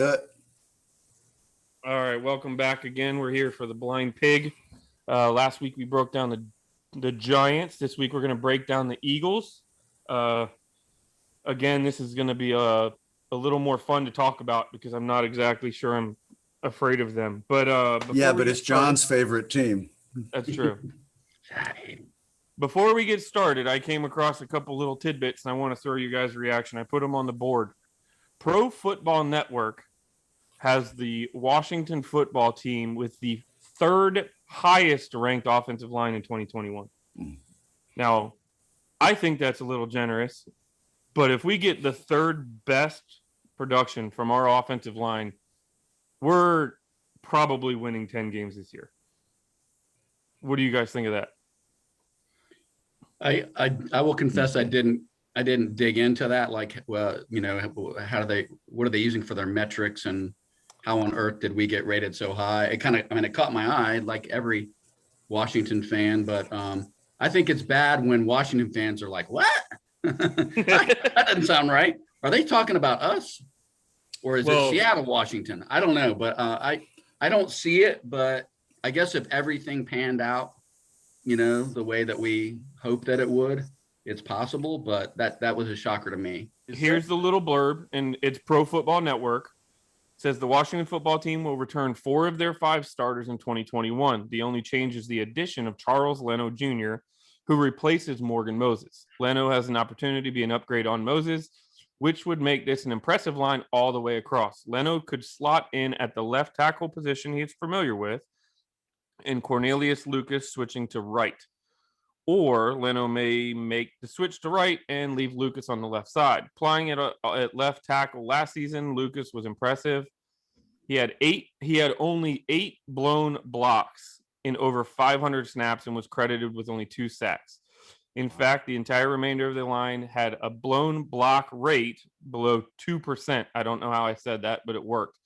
All right, welcome back again. We're here for the Blind Pig. Last week we broke down the Giants. This week we're going to break down the Eagles. Again, this is going to be a little more fun to talk about because I'm not exactly sure I'm afraid of them. But it's John's favorite team. That's true. Before we get started, I came across a couple little tidbits, and I want to throw you guys a reaction. I put them on the board. Pro Football Network has the Washington football team with the third highest ranked offensive line in 2021. Now, I think that's a little generous, but if we get the third best production from our offensive line, we're probably winning 10 games this year. What do you guys think of that? I will confess I didn't dig into that. Like, well, what are they using for their metrics and how on earth did we get rated so high? It caught my eye like every Washington fan, but I think it's bad when Washington fans are like, what? That doesn't sound right. Are they talking about us? Or is it Seattle, Washington? I don't know, but I don't see it, but I guess if everything panned out, the way that we hoped that it would, it's possible, but that was a shocker to me. Here's the little blurb, and it's Pro Football Network. It says the Washington football team will return 4 of their 5 starters in 2021. The only change is the addition of Charles Leno Jr., who replaces Morgan Moses. Leno has an opportunity to be an upgrade on Moses, which would make this an impressive line all the way across. Leno could slot in at the left tackle position he's familiar with, and Cornelius Lucas switching to right. Or Leno may make the switch to right and leave Lucas on the left side. Playing it at left tackle last season, Lucas was impressive. He had only 8 blown blocks in over 500 snaps and was credited with only 2 sacks. In fact, the entire remainder of the line had a blown block rate below 2%. I don't know how I said that, but it worked.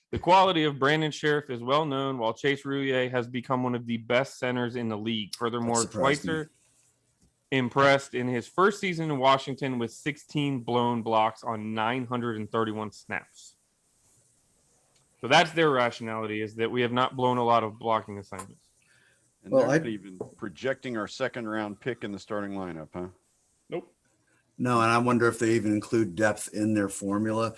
The quality of Brandon Sheriff is well known, while Chase Roulier has become one of the best centers in the league. Furthermore, Schweitzer impressed in his first season in Washington with 16 blown blocks on 931 snaps. So that's their rationality, is that we have not blown a lot of blocking assignments. And they're not even projecting our second-round pick in the starting lineup, huh? Nope. No, and I wonder if they even include depth in their formula.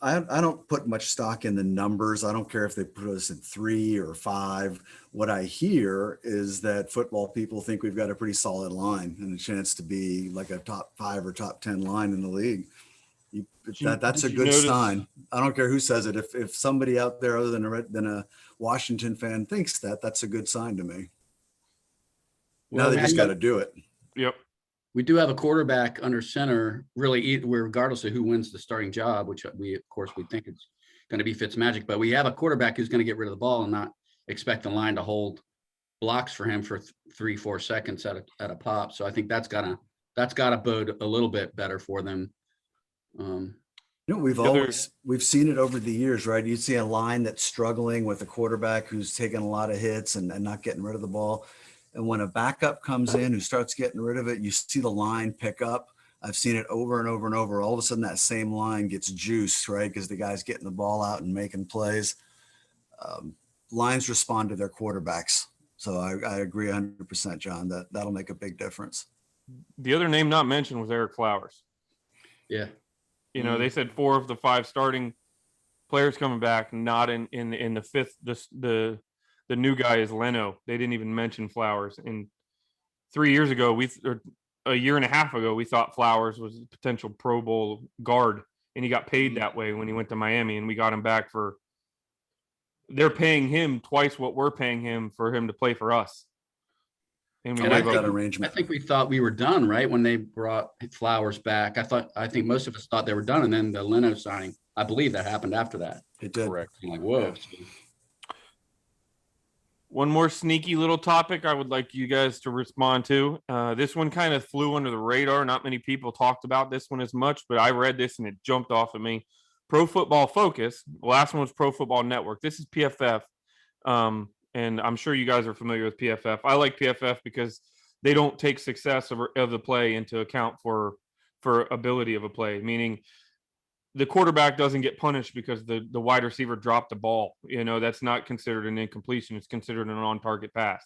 I don't put much stock in the numbers. I don't care if they put us in 3 or 5. What I hear is that football people think we've got a pretty solid line and a chance to be like a top 5 or top 10 line in the league. That's a good sign. I don't care who says it. If somebody out there other than a Washington fan thinks that, that's a good sign to me. Now they just got to do it. Yep. We do have a quarterback under center, really, regardless of who wins the starting job, which we think it's going to be Fitzmagic, but we have a quarterback who's going to get rid of the ball and not expect the line to hold blocks for him for 3-4 seconds at a pop. So I think that's gotta bode a little bit better for them. We've seen it over the years, right? You see a line that's struggling with a quarterback who's taking a lot of hits and not getting rid of the ball. And when a backup comes in who starts getting rid of it, you see the line pick up. I've seen it over and over and over. All of a sudden that same line gets juiced, right? Because the guy's getting the ball out and making plays. Lines respond to their quarterbacks. So I agree 100%, John, that'll make a big difference. The other name not mentioned was Eric Flowers. Yeah. They said 4 of the 5 starting players coming back, not in the 5th. The new guy is Leno. They didn't even mention Flowers. And 3 years ago, a year and a half ago, we thought Flowers was a potential Pro Bowl guard, and he got paid that way when he went to Miami, and we got him back for. They're paying him twice what we're paying him for him to play for us. And we like that arrangement. I think we thought we were done, right, when they brought Flowers back. I think most of us thought they were done, and then the Leno signing, I believe that happened after that. It did. Correct. I'm like, whoa. One more sneaky little topic I would like you guys to respond to. This one kind of flew under the radar. Not many people talked about this one as much, but I read this and it jumped off at me. Pro Football Focus. The last one was Pro Football Network. This is PFF. And I'm sure you guys are familiar with PFF. I like PFF because they don't take success of the play into account for ability of a play, meaning the quarterback doesn't get punished because the wide receiver dropped the ball. That's not considered an incompletion. It's considered an on-target pass.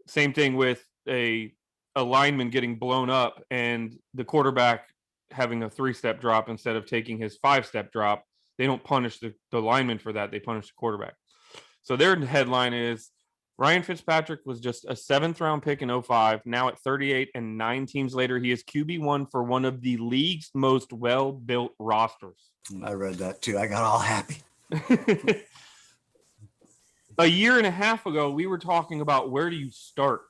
Same thing with a lineman getting blown up and the quarterback having a 3-step drop instead of taking his 5-step drop. They don't punish the lineman for that. They punish the quarterback. So their headline is Ryan Fitzpatrick was just a 7th-round pick in 2005. Now at 38 and 9 teams later, he is QB1 for one of the league's most well-built rosters. I read that too. I got all happy. A year and a half ago, we were talking about where do you start?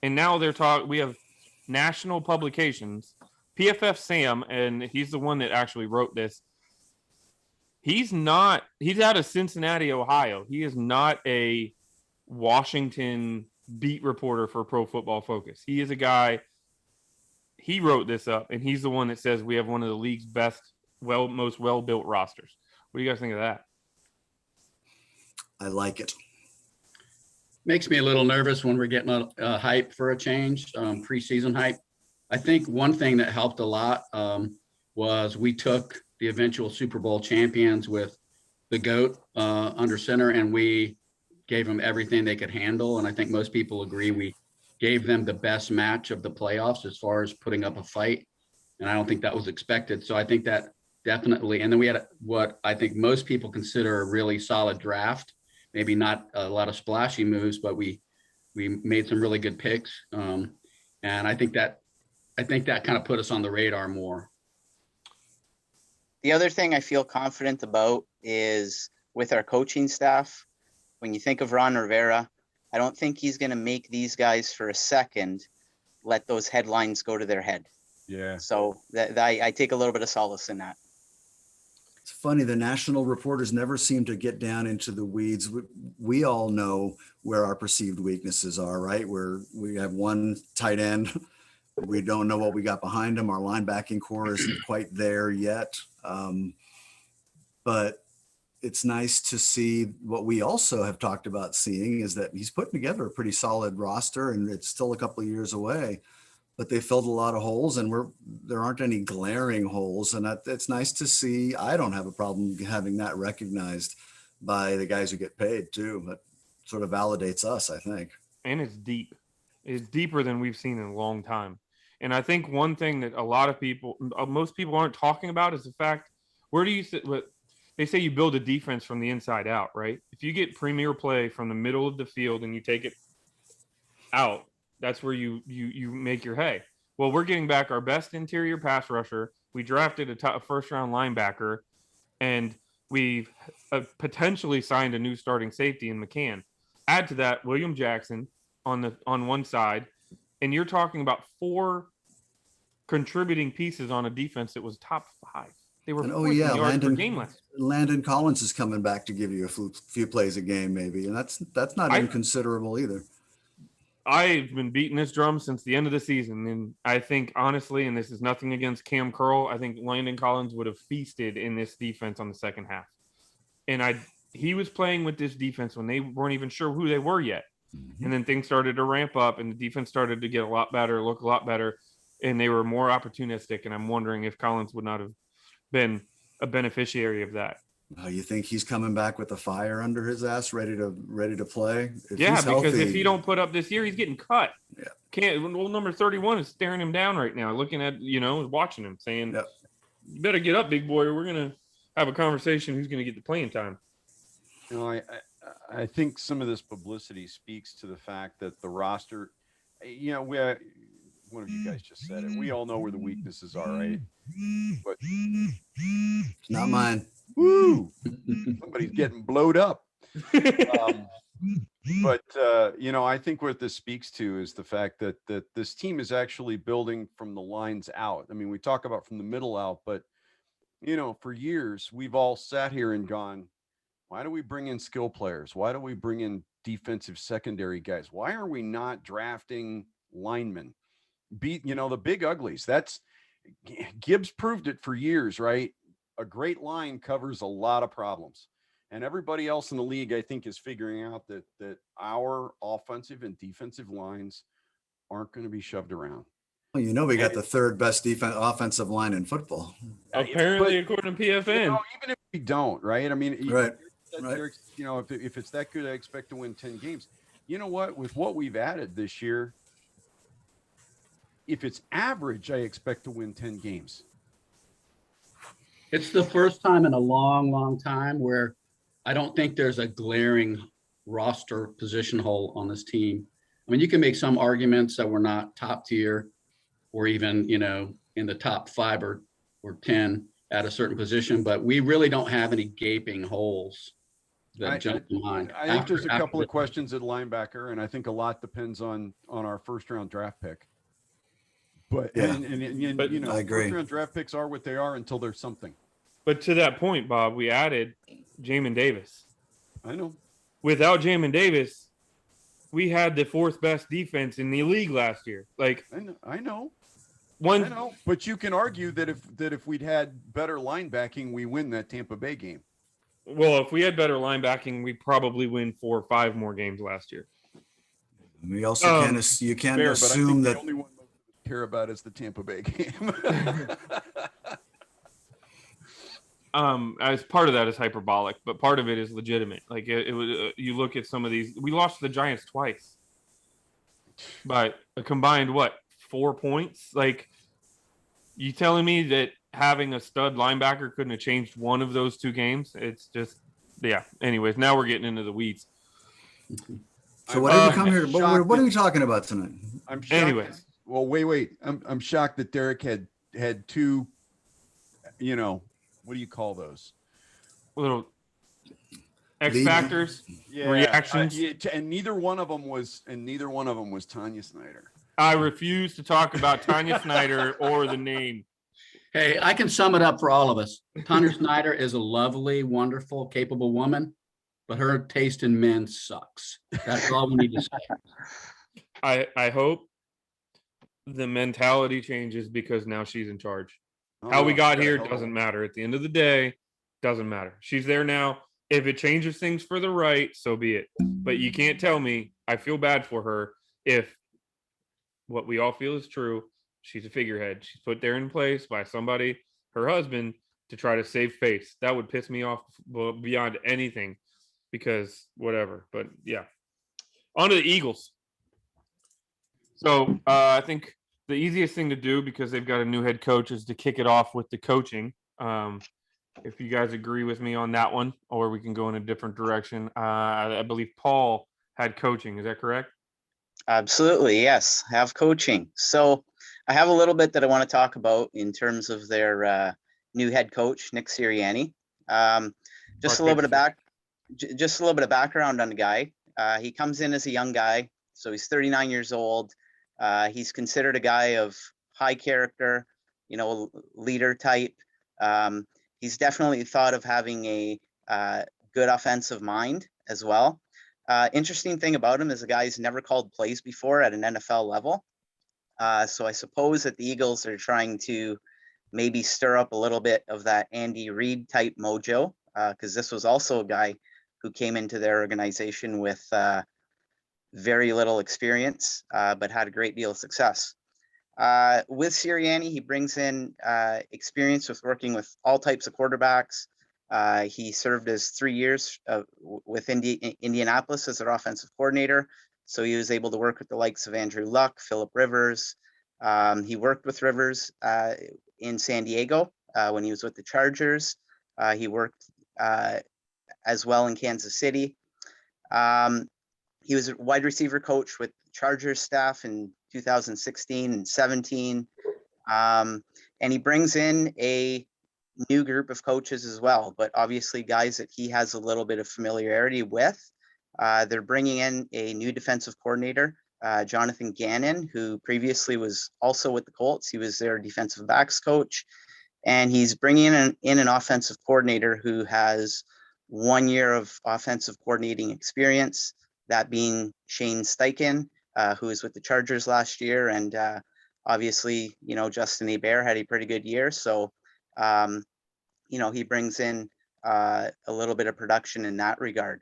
And now we have national publications. PFF Sam, and he's the one that actually wrote this. He's out of Cincinnati, Ohio. He is not a Washington beat reporter for Pro Football Focus. He is a guy, he wrote this up, and he's the one that says we have one of the league's best, most well-built rosters. What do you guys think of that? I like it. Makes me a little nervous when we're getting a hype for a change, preseason hype. I think one thing that helped a lot was we took the eventual Super Bowl champions with the GOAT under center, and we gave them everything they could handle. And I think most people agree we gave them the best match of the playoffs as far as putting up a fight. And I don't think that was expected. So I think that definitely, and then we had what I think most people consider a really solid draft. Maybe not a lot of splashy moves, but we made some really good picks. And I think that kind of put us on the radar more. The other thing I feel confident about is with our coaching staff. When you think of Ron Rivera, I don't think he's going to make these guys for a second let those headlines go to their head. Yeah. So I take a little bit of solace in that. It's funny. The national reporters never seem to get down into the weeds. We all know where our perceived weaknesses are, right? Where we have one tight end. We don't know what we got behind him. Our linebacking core isn't quite there yet. But it's nice to see what we also have talked about seeing is that he's putting together a pretty solid roster, and it's still a couple of years away, but they filled a lot of holes, and there aren't any glaring holes. And it's nice to see. I don't have a problem having that recognized by the guys who get paid too. That sort of validates us, I think. And it's deep. It's deeper than we've seen in a long time. And I think one thing that most people aren't talking about is the fact, where do you sit? They say you build a defense from the inside out, right? If you get premier play from the middle of the field and you take it out, that's where you make your hay. Well, we're getting back our best interior pass rusher. We drafted a first-round linebacker, and we've potentially signed a new starting safety in McCann. Add to that William Jackson on one side, and you're talking about 4 contributing pieces on a defense that was top 5. They were yards per game last. Landon Collins is coming back to give you a few plays a game, maybe, and that's not inconsiderable either. I've been beating this drum since the end of the season, and I think honestly, and this is nothing against Cam Curl, I think Landon Collins would have feasted in this defense on the second half. And he was playing with this defense when they weren't even sure who they were yet, and then things started to ramp up, and the defense started to get a lot better, look a lot better, and they were more opportunistic. And I'm wondering if Collins would not have been a beneficiary of that. You think he's coming back with a fire under his ass, ready to play? Because if he don't put up this year, he's getting cut. Yeah. Number 31 is staring him down right now, looking at, watching him, saying, You better get up, big boy, or we're going to have a conversation who's going to get the playing time. I think some of this publicity speaks to the fact that the roster, one of you guys just said it. We all know where the weaknesses are, right? But It's not mine. Woo! Somebody's getting blowed up. But I think what this speaks to is the fact that this team is actually building from the lines out. I mean, we talk about from the middle out, but for years we've all sat here and gone, why do we bring in skill players? Why do we bring in defensive secondary guys? Why are we not drafting linemen? The big uglies. That's Gibbs proved it for years, right? A great line covers a lot of problems, and everybody else in the league, I think, is figuring out that our offensive and defensive lines aren't going to be shoved around. Well, we got the third best offensive line in football. Apparently, according to PFN. Even if we don't, right? I mean, Right. if it's that good, I expect to win 10 games. You know what? With what we've added this year, if it's average, I expect to win 10 games. It's the first time in a long, long time where I don't think there's a glaring roster position hole on this team. I mean, you can make some arguments that we're not top tier or even, in the top 5 or 10 at a certain position, but we really don't have any gaping holes that jump to mind. I think there's a couple of questions at linebacker, and I think a lot depends on our first round draft pick. But Yeah. and I agree. first round draft picks are what they are until there's something. But to that point, Bob, we added Jamin Davis. I know. Without Jamin Davis, we had the 4th best defense in the league last year. Like, I know. one, I know. But you can argue that if we'd had better linebacking, we win that Tampa Bay game. well, if we had better linebacking, we probably win 4 or 5 more games last year. We also can't Fair, assume but I think that the only one most of us care about is the Tampa Bay game. As part of that is hyperbolic, but part of it is legitimate. Like it was, you look at some of these. We lost to the Giants twice by a combined 4 points. Like, you telling me that having a stud linebacker couldn't have changed one of those 2 games? It's just, yeah. Anyways, now we're getting into the weeds. So what did you come I'm here? shocked What are that- we talking about tonight? I'm shocked. Anyways. Well, wait. I'm shocked that Derek had 2, what do you call those? Little X Lead- factors, reactions. And neither one of them was Tanya Snyder. I refuse to talk about Tanya Snyder or the name. Hey, I can sum it up for all of us. Tanya Snyder is a lovely, wonderful, capable woman, but her taste in men sucks. That's all we need to say. I hope the mentality changes because now she's in charge. How we got here doesn't matter. At the end of the day, doesn't matter. She's there now. If it changes things for the right, so be it. But you can't tell me, I feel bad for her if what we all feel is true. She's a figurehead. She's put there in place by somebody, her husband, to try to save face. That would piss me off beyond anything, because whatever. But yeah, on to the Eagles. So I think the easiest thing to do, because they've got a new head coach, is to kick it off with the coaching. If you guys agree with me on that one, or we can go in a different direction. I believe Paul had coaching. Is that correct? Absolutely, yes. Have coaching. So I have a little bit that I want to talk about in terms of their new head coach, Nick Sirianni. Just a little bit of background on the guy. He comes in as a young guy, so he's 39 years old. He's considered a guy of high character, leader type. He's definitely thought of having a good offensive mind as well. Interesting thing about him is the guy's never called plays before at an NFL level. So I suppose that the Eagles are trying to maybe stir up a little bit of that Andy Reid type mojo, because this was also a guy who came into their organization with very little experience, but had a great deal of success. With Sirianni, he brings in experience with working with all types of quarterbacks. He served as 3 years with Indianapolis as their offensive coordinator. So he was able to work with the likes of Andrew Luck, Phillip Rivers. He worked with Rivers in San Diego when he was with the Chargers. He worked as well in Kansas City. He was a wide receiver coach with Chargers staff in 2016 and 17. And he brings in a new group of coaches as well, but obviously guys that he has a little bit of familiarity with. They're bringing in a new defensive coordinator, Jonathan Gannon, who previously was also with the Colts. He was their defensive backs coach. And he's bringing in an offensive coordinator who has 1 year of offensive coordinating experience, that being Shane Steichen, who was with the Chargers last year. And obviously, Justin Hebert had a pretty good year. So, he brings in a little bit of production in that regard.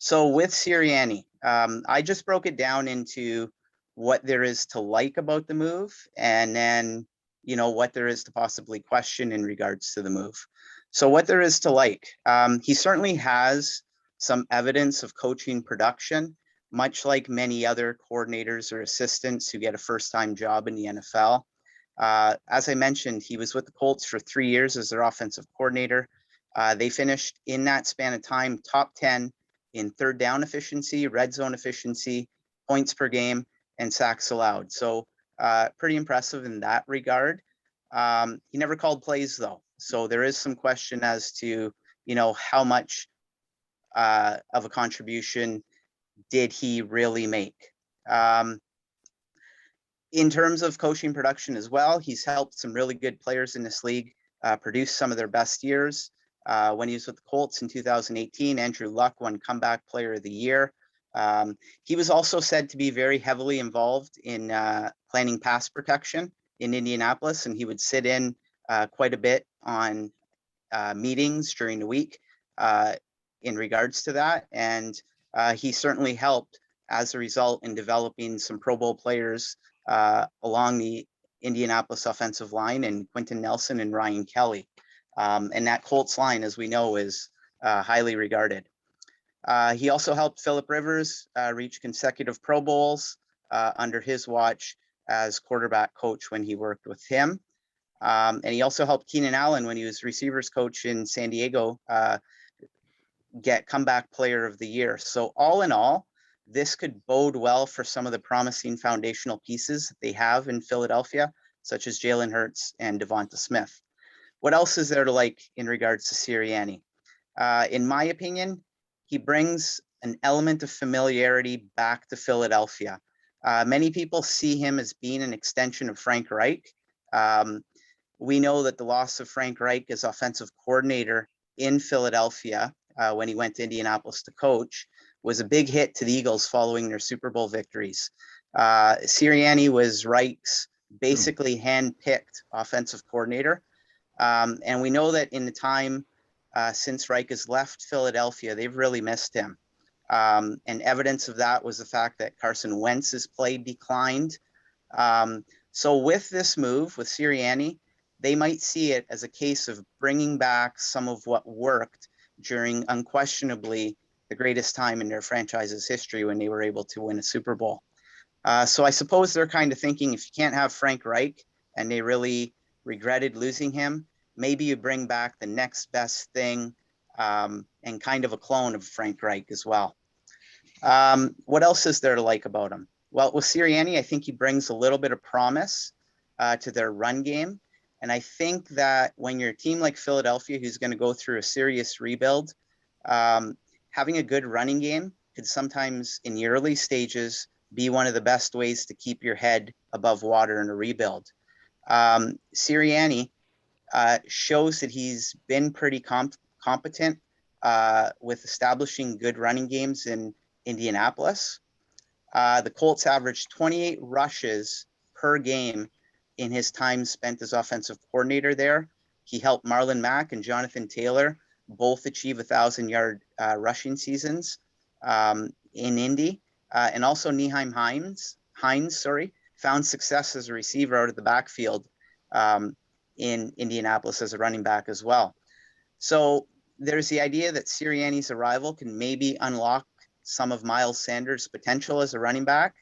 So with Sirianni, I just broke it down into what there is to like about the move, and then, what there is to possibly question in regards to the move. So what there is to like, he certainly has some evidence of coaching production, much like many other coordinators or assistants who get a first-time job in the NFL. As I mentioned, he was with the Colts for 3 years as their offensive coordinator. They finished in that span of time top 10 in third down efficiency, red zone efficiency, points per game, and sacks allowed. So pretty impressive in that regard. He never called plays though. So there is some question as to, how much of a contribution did he really make? In terms of coaching production as well, he's helped some really good players in this league produce some of their best years. When he was with the Colts in 2018, Andrew Luck won Comeback Player of the Year. He was also said to be very heavily involved in planning pass protection in Indianapolis, and he would sit in quite a bit on meetings during the week in regards to that. And he certainly helped as a result in developing some Pro Bowl players along the Indianapolis offensive line, and Quentin Nelson and Ryan Kelly. And that Colts line, as we know, is highly regarded. He also helped Phillip Rivers reach consecutive Pro Bowls under his watch as quarterback coach when he worked with him. And he also helped Keenan Allen when he was receivers coach in San Diego get Comeback Player of the Year. So all in all, this could bode well for some of the promising foundational pieces that they have in Philadelphia, such as Jalen Hurts and Devonta Smith. What else is there to like in regards to Sirianni? In my opinion, he brings an element of familiarity back to Philadelphia. Many people see him as being an extension of Frank Reich. We know that the loss of Frank Reich as offensive coordinator in Philadelphia when he went to Indianapolis to coach was a big hit to the Eagles following their Super Bowl victories. Sirianni was Reich's basically hand-picked offensive coordinator. And we know that in the time since Reich has left Philadelphia, they've really missed him. And evidence of that was the fact that Carson Wentz's play declined. So with this move, with Sirianni, they might see it as a case of bringing back some of what worked during unquestionably the greatest time in their franchise's history when they were able to win a Super Bowl. So I suppose they're kind of thinking, if you can't have Frank Reich, and they really regretted losing him, maybe you bring back the next best thing and kind of a clone of Frank Reich as well. What else is there to like about him? Well, with Sirianni, I think he brings a little bit of promise to their run game. And I think that when you're a team like Philadelphia, who's going to go through a serious rebuild, having a good running game could sometimes in the early stages be one of the best ways to keep your head above water in a rebuild. Sirianni shows that he's been pretty competent with establishing good running games in Indianapolis. The Colts averaged 28 rushes per game in his time spent as offensive coordinator there. He helped Marlon Mack and Jonathan Taylor both achieve 1,000-yard rushing seasons in Indy. And also Nyheim Hines, found success as a receiver out of the backfield in Indianapolis as a running back as well. So there's the idea that Sirianni's arrival can maybe unlock some of Miles Sanders' potential as a running back,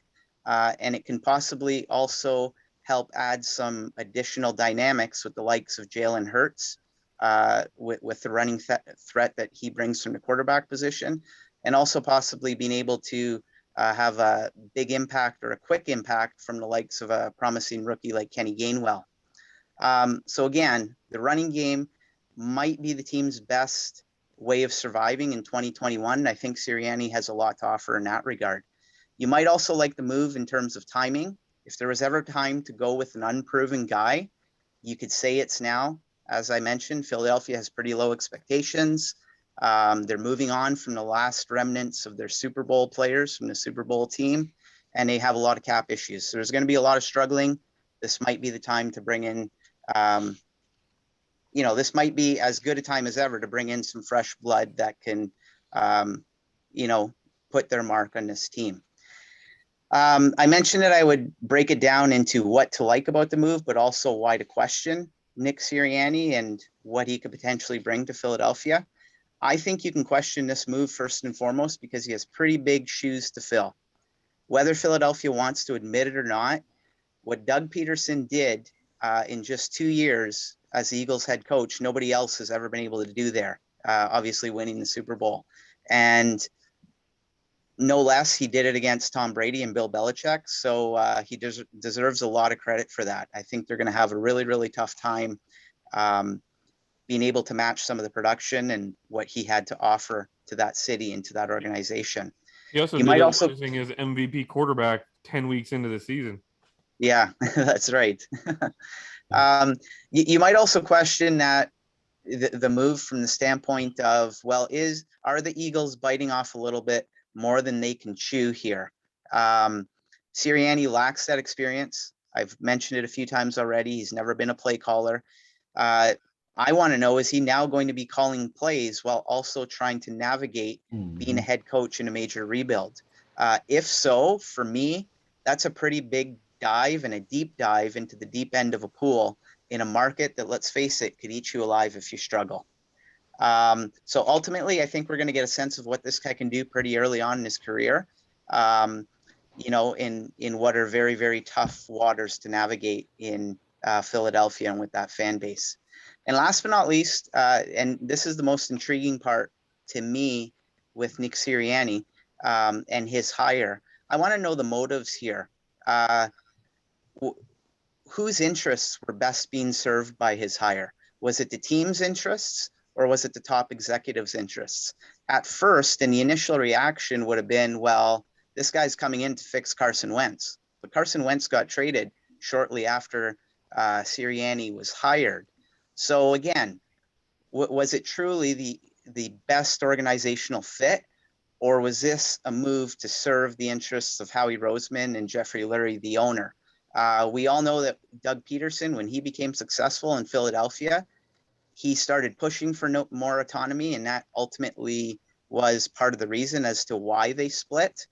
and it can possibly also help add some additional dynamics with the likes of Jalen Hurts, with the running threat that he brings from the quarterback position, and also possibly being able to have a big impact or a quick impact from the likes of a promising rookie like Kenny Gainwell. So again, the running game might be the team's best way of surviving in 2021. I think Sirianni has a lot to offer in that regard. You might also like the move in terms of timing. If there was ever time to go with an unproven guy, you could say it's now. As I mentioned, Philadelphia has pretty low expectations. They're moving on from the last remnants of their Super Bowl players from the Super Bowl team, and they have a lot of cap issues. So there's going to be a lot of struggling. This might be the time to bring in, this might be as good a time as ever to bring in some fresh blood that can, put their mark on this team. I mentioned that I would break it down into what to like about the move, but also why to question Nick Sirianni and what he could potentially bring to Philadelphia. I think you can question this move first and foremost because he has pretty big shoes to fill. Whether Philadelphia wants to admit it or not, what Doug Peterson did in just 2 years as the Eagles head coach, nobody else has ever been able to do there, obviously winning the Super Bowl. And no less, he did it against Tom Brady and Bill Belichick. So he deserves a lot of credit for that. I think they're going to have a really, really tough time being able to match some of the production and what he had to offer to that city and to that organization. He also You did might it also, losing his MVP quarterback 10 weeks into the season. yeah, that's right. You might also question that the move from the standpoint of, well, are the Eagles biting off a little bit more than they can chew here? Sirianni lacks that experience. I've mentioned it a few times already. He's never been a play caller. I want to know, is he now going to be calling plays while also trying to navigate being a head coach in a major rebuild? If so, for me, that's a pretty big dive and a deep dive into the deep end of a pool in a market that, let's face it, could eat you alive if you struggle. So ultimately, I think we're going to get a sense of what this guy can do pretty early on in his career, in what are very, very tough waters to navigate in Philadelphia and with that fan base. And last but not least, and this is the most intriguing part to me with Nick Sirianni and his hire, I want to know the motives here. Whose interests were best being served by his hire? Was it the team's interests or was it the top executives' interests? At first, and the initial reaction would have been, well, this guy's coming in to fix Carson Wentz. But Carson Wentz got traded shortly after Sirianni was hired. So again, was it truly the best organizational fit? Or was this a move to serve the interests of Howie Roseman and Jeffrey Lurie, the owner? We all know that Doug Peterson, when he became successful in Philadelphia, he started pushing for more autonomy, and that ultimately was part of the reason as to why they split.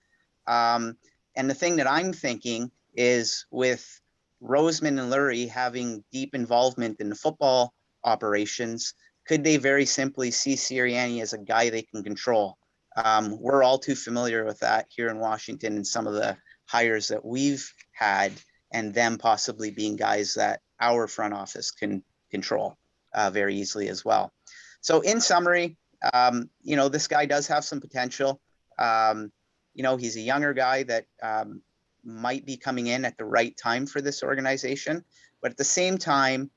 And the thing that I'm thinking is, with Roseman and Lurie having deep involvement in the football operations, could they very simply see Sirianni as a guy they can control? We're all too familiar with that here in Washington and some of the hires that we've had, and them possibly being guys that our front office can control very easily as well. So in summary, this guy does have some potential. He's a younger guy that might be coming in at the right time for this organization. But at the same time,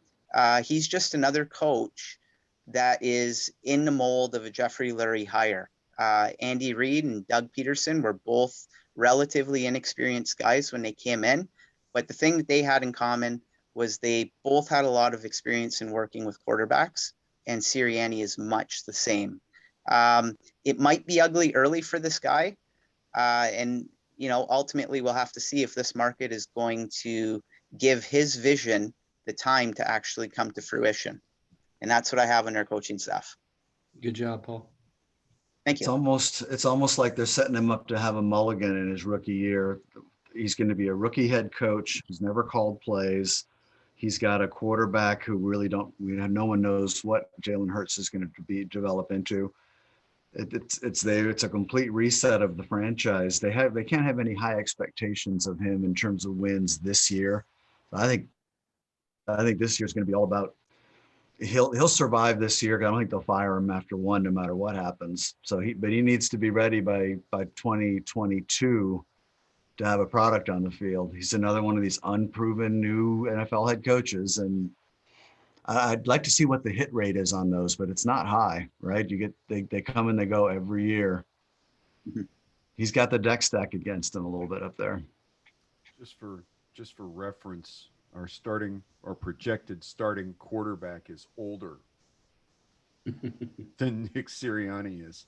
he's just another coach that is in the mold of a Jeffrey Lurie hire. Andy Reid and Doug Peterson were both relatively inexperienced guys when they came in. But the thing that they had in common was they both had a lot of experience in working with quarterbacks, and Sirianni is much the same. It might be ugly early for this guy. And ultimately we'll have to see if this market is going to give his vision the time to actually come to fruition. And that's what I have in our coaching staff. Good job, Paul. Thank you. It's almost like they're setting him up to have a mulligan in his rookie year. He's going to be a rookie head coach. He's never called plays. He's got a quarterback who really no one knows what Jalen Hurts is going to develop into. It's a complete reset of the franchise. They can't have any high expectations of him in terms of wins this year. I think this year's going to be all about he'll survive this year. I don't think they'll fire him after one, no matter what happens. But he needs to be ready by 2022 to have a product on the field. He's another one of these unproven new NFL head coaches, and I'd like to see what the hit rate is on those, but it's not high, right? They come and they go every year. Mm-hmm. He's got the deck stacked against him a little bit up there. Just for reference, our projected starting quarterback is older than Nick Sirianni is.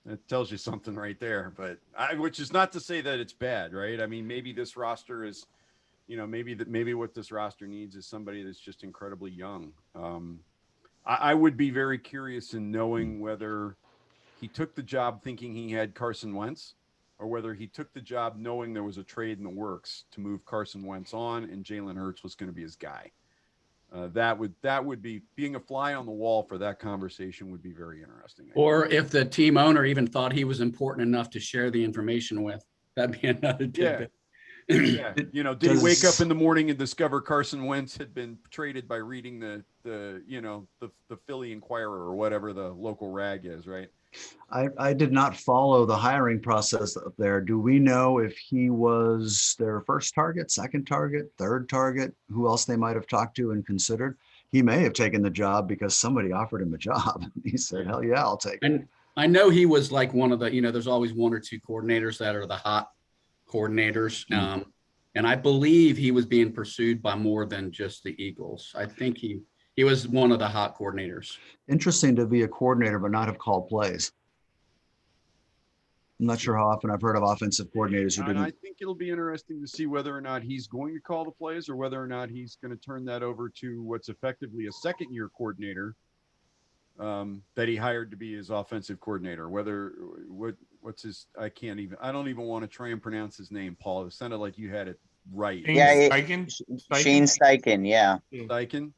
It tells you something right there, but which is not to say that it's bad, right? I mean, maybe this roster is, maybe what this roster needs is somebody that's just incredibly young. I would be very curious in knowing whether he took the job thinking he had Carson Wentz, or whether he took the job knowing there was a trade in the works to move Carson Wentz on and Jalen Hurts was going to be his guy. That would be, being a fly on the wall for that conversation would be very interesting. Or if the team owner even thought he was important enough to share the information with, that'd be another tidbit. Yeah. You know, did he wake up in the morning and discover Carson Wentz had been traded by reading the Philly Inquirer or whatever the local rag is, right? I did not follow the hiring process up there. Do we know if he was their first target, second target, third target, who else they might have talked to and considered? He may have taken the job because somebody offered him a job. He said, hell yeah, I'll take it. And I know he was like one of the, there's always one or two coordinators that are the hot coordinators. And I believe he was being pursued by more than just the Eagles. I think he was one of the hot coordinators. Interesting to be a coordinator, but not have called plays. I'm not sure how often I've heard of offensive coordinators who And I didn't. think it'll be interesting to see whether or not he's going to call the plays or whether or not he's going to turn that over to what's effectively a second-year coordinator that he hired to be his offensive coordinator. What's his? I don't even want to try and pronounce his name, Paul. It sounded like you had it right. Steichen? Shane Steichen, yeah. Steichen.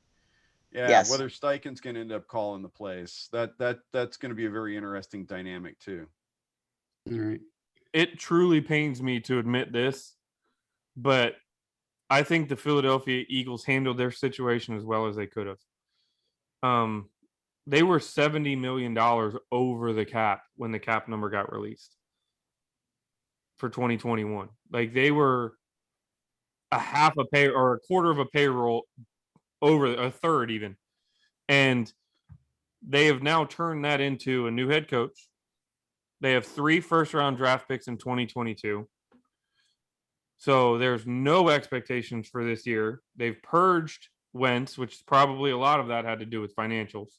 Yeah, Yes. whether Steichen's going to end up calling the plays, that's going to be a very interesting dynamic too. All right. It truly pains me to admit this, but I think the Philadelphia Eagles handled their situation as well as they could have. They were $70 million over the cap when the cap number got released for 2021. Like they were a half a pay or a quarter of a payroll over a third even. And they have now turned that into a new head coach. They have 3 first-round draft picks in 2022. So there's no expectations for this year. They've purged Wentz, which probably a lot of that had to do with financials,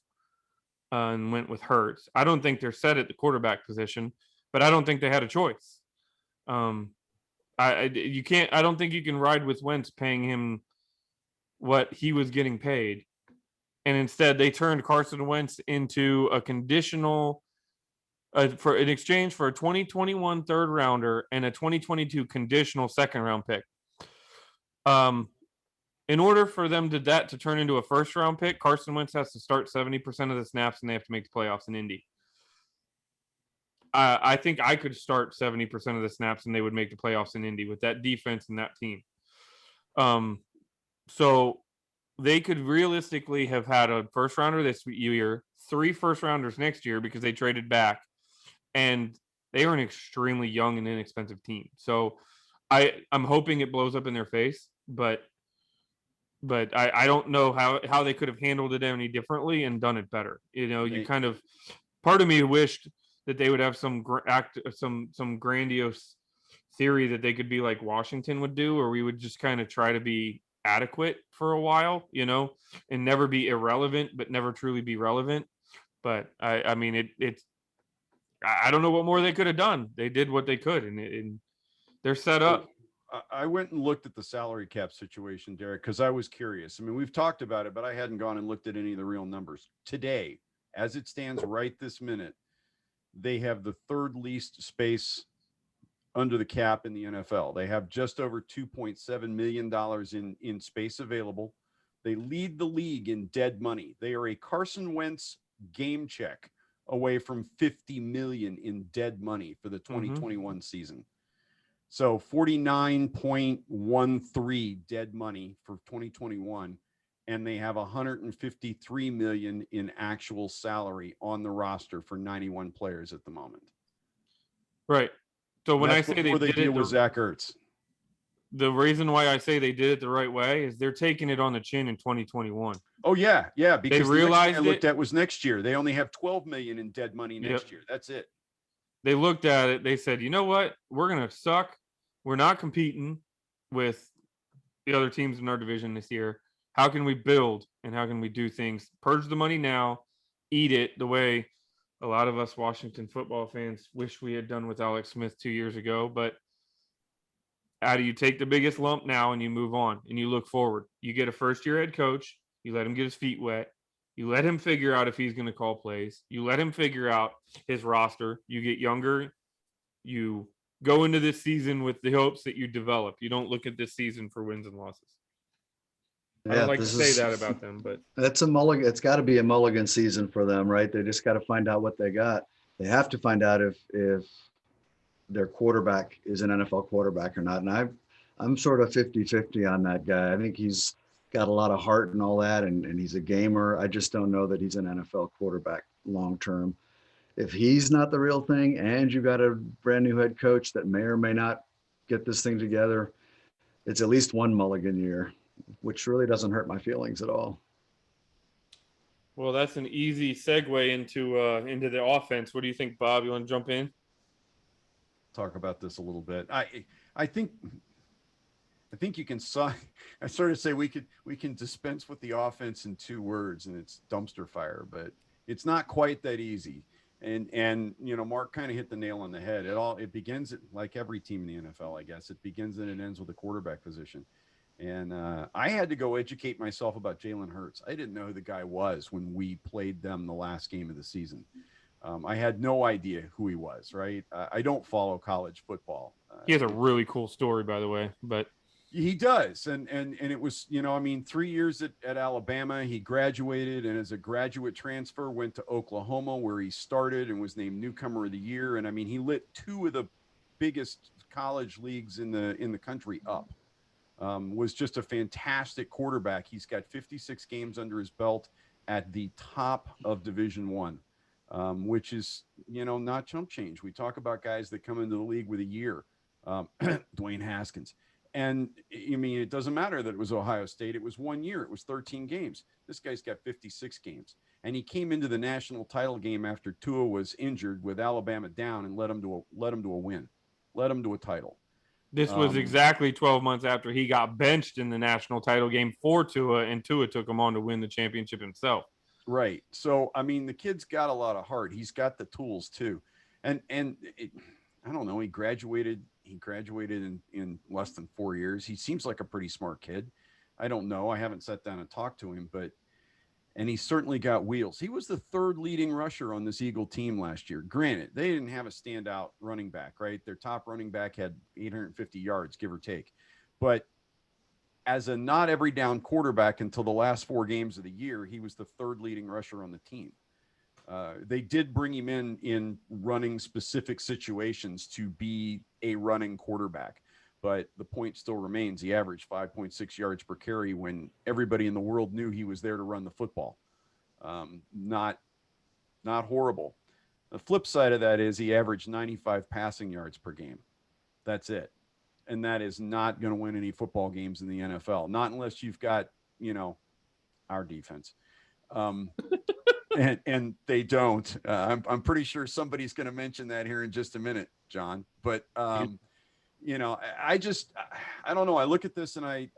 and went with Hurts. I don't think they're set at the quarterback position, but I don't think they had a choice. I don't think you can ride with Wentz paying him what he was getting paid. And instead they turned Carson Wentz into a conditional for in exchange for a 2021 third rounder and a 2022 conditional second round pick. In order for them to turn into a first round pick, Carson Wentz has to start 70% of the snaps and they have to make the playoffs in Indy. I think I could start 70% of the snaps and they would make the playoffs in Indy with that defense and that team. So they could realistically have had a first rounder this year, 3 first rounders next year because they traded back, and they are an extremely young and inexpensive team. So I'm hoping it blows up in their face, but I don't know how they could have handled it any differently and done it better. You kind of, part of me wished that they would have some grandiose theory that they could be like Washington would do, or we would just kind of try to be adequate for a while, and never be irrelevant, but never truly be relevant. But I mean, I don't know what more they could have done. They did what they could, and they're set up. I went and looked at the salary cap situation, Derek, because I was curious. I mean, we've talked about it, but I hadn't gone and looked at any of the real numbers. Today, as it stands right this minute, they have the 3rd least space under the cap in the NFL. They have just over $2.7 million in space available. They lead the league in dead money. They are a Carson Wentz game check away from $50 million in dead money for the 2021 season. So 49.13 dead money for 2021. And they have 153 million in actual salary on the roster for 91 players at the moment. Right. So when I say they did did it with Zach Ertz, the reason why I say they did it the right way is they're taking it on the chin in 2021. Oh yeah. Because they realized the next thing I looked at was next year. They only have 12 million in dead money next year. That's it. They looked at it. They said, you know what? We're going to suck. We're not competing with the other teams in our division this year. How can we build and how can we do things? Purge the money now, eat it the way a lot of us Washington football fans wish we had done with Alex Smith 2 years ago. But how do you take the biggest lump now and you move on and you look forward? You get a first-year head coach. You let him get his feet wet. You let him figure out if he's going to call plays. You let him figure out his roster. You get younger. You go into this season with the hopes that you develop. You don't look at this season for wins and losses. I don't like to say that about them, but That's a mulligan. It's got to be a mulligan season for them, right? They just got to find out what they got. They have to find out if their quarterback is an NFL quarterback or not. And I'm sort of 50-50 on that guy. I think he's got a lot of heart and all that, and he's a gamer. I just don't know that he's an NFL quarterback long term. If he's not the real thing, and you got a brand new head coach that may or may not get this thing together, it's at least one mulligan year, which really doesn't hurt my feelings at all. well, that's an easy segue into the offense. What do you think, Bob? You want to jump in? Talk about this a little bit. I think you can I sort of say we can dispense with the offense in 2 words, and it's dumpster fire, but it's not quite that easy. And you know, Mark kind of hit the nail on the head. It begins at, like every team in the NFL, I guess, it begins and it ends with the quarterback position. And I had to go educate myself about Jalen Hurts. I didn't know who the guy was when we played them the last game of the season. I had no idea who he was, right? I don't follow college football. He has a really cool story, by the way, but he does. And it was, you know, I mean, 3 years at Alabama, he graduated, and as a graduate transfer went to Oklahoma, where he started and was named newcomer of the year. And I mean, he lit 2 of the biggest college leagues in the country up. Was just a fantastic quarterback. He's got 56 games under his belt at the top of Division I, which is, you know, not chump change. We talk about guys that come into the league with a year, Dwayne Haskins. And I mean, it doesn't matter that it was Ohio State. It was 1 year. It was 13 games. This guy's got 56 games. And he came into the national title game after Tua was injured with Alabama down and led him to a win, led him to a title. this was exactly 12 months after he got benched in the national title game for Tua, and Tua took him on to win the championship himself. Right. So, I mean, the kid's got a lot of heart. He's got the tools too. And I don't know, he graduated in less than 4 years. He seems like a pretty smart kid. I don't know. I haven't sat down and talked to him, and he's certainly got wheels. He was the 3rd leading rusher on this Eagle team last year. Granted, they didn't have a standout running back, right? Their top running back had 850 yards, give or take. But as a not every down quarterback until the last 4 games of the year, he was the 3rd leading rusher on the team. They did bring him in running specific situations to be a running quarterback. But the point still remains. He averaged 5.6 yards per carry when everybody in the world knew he was there to run the football. Not horrible. The flip side of that is he averaged 95 passing yards per game. That's it. And that is not going to win any football games in the NFL. Not unless you've got, you know, our defense. And they don't. I'm pretty sure somebody's going to mention that here in just a minute, John. But you know, I don't know. I look at this and I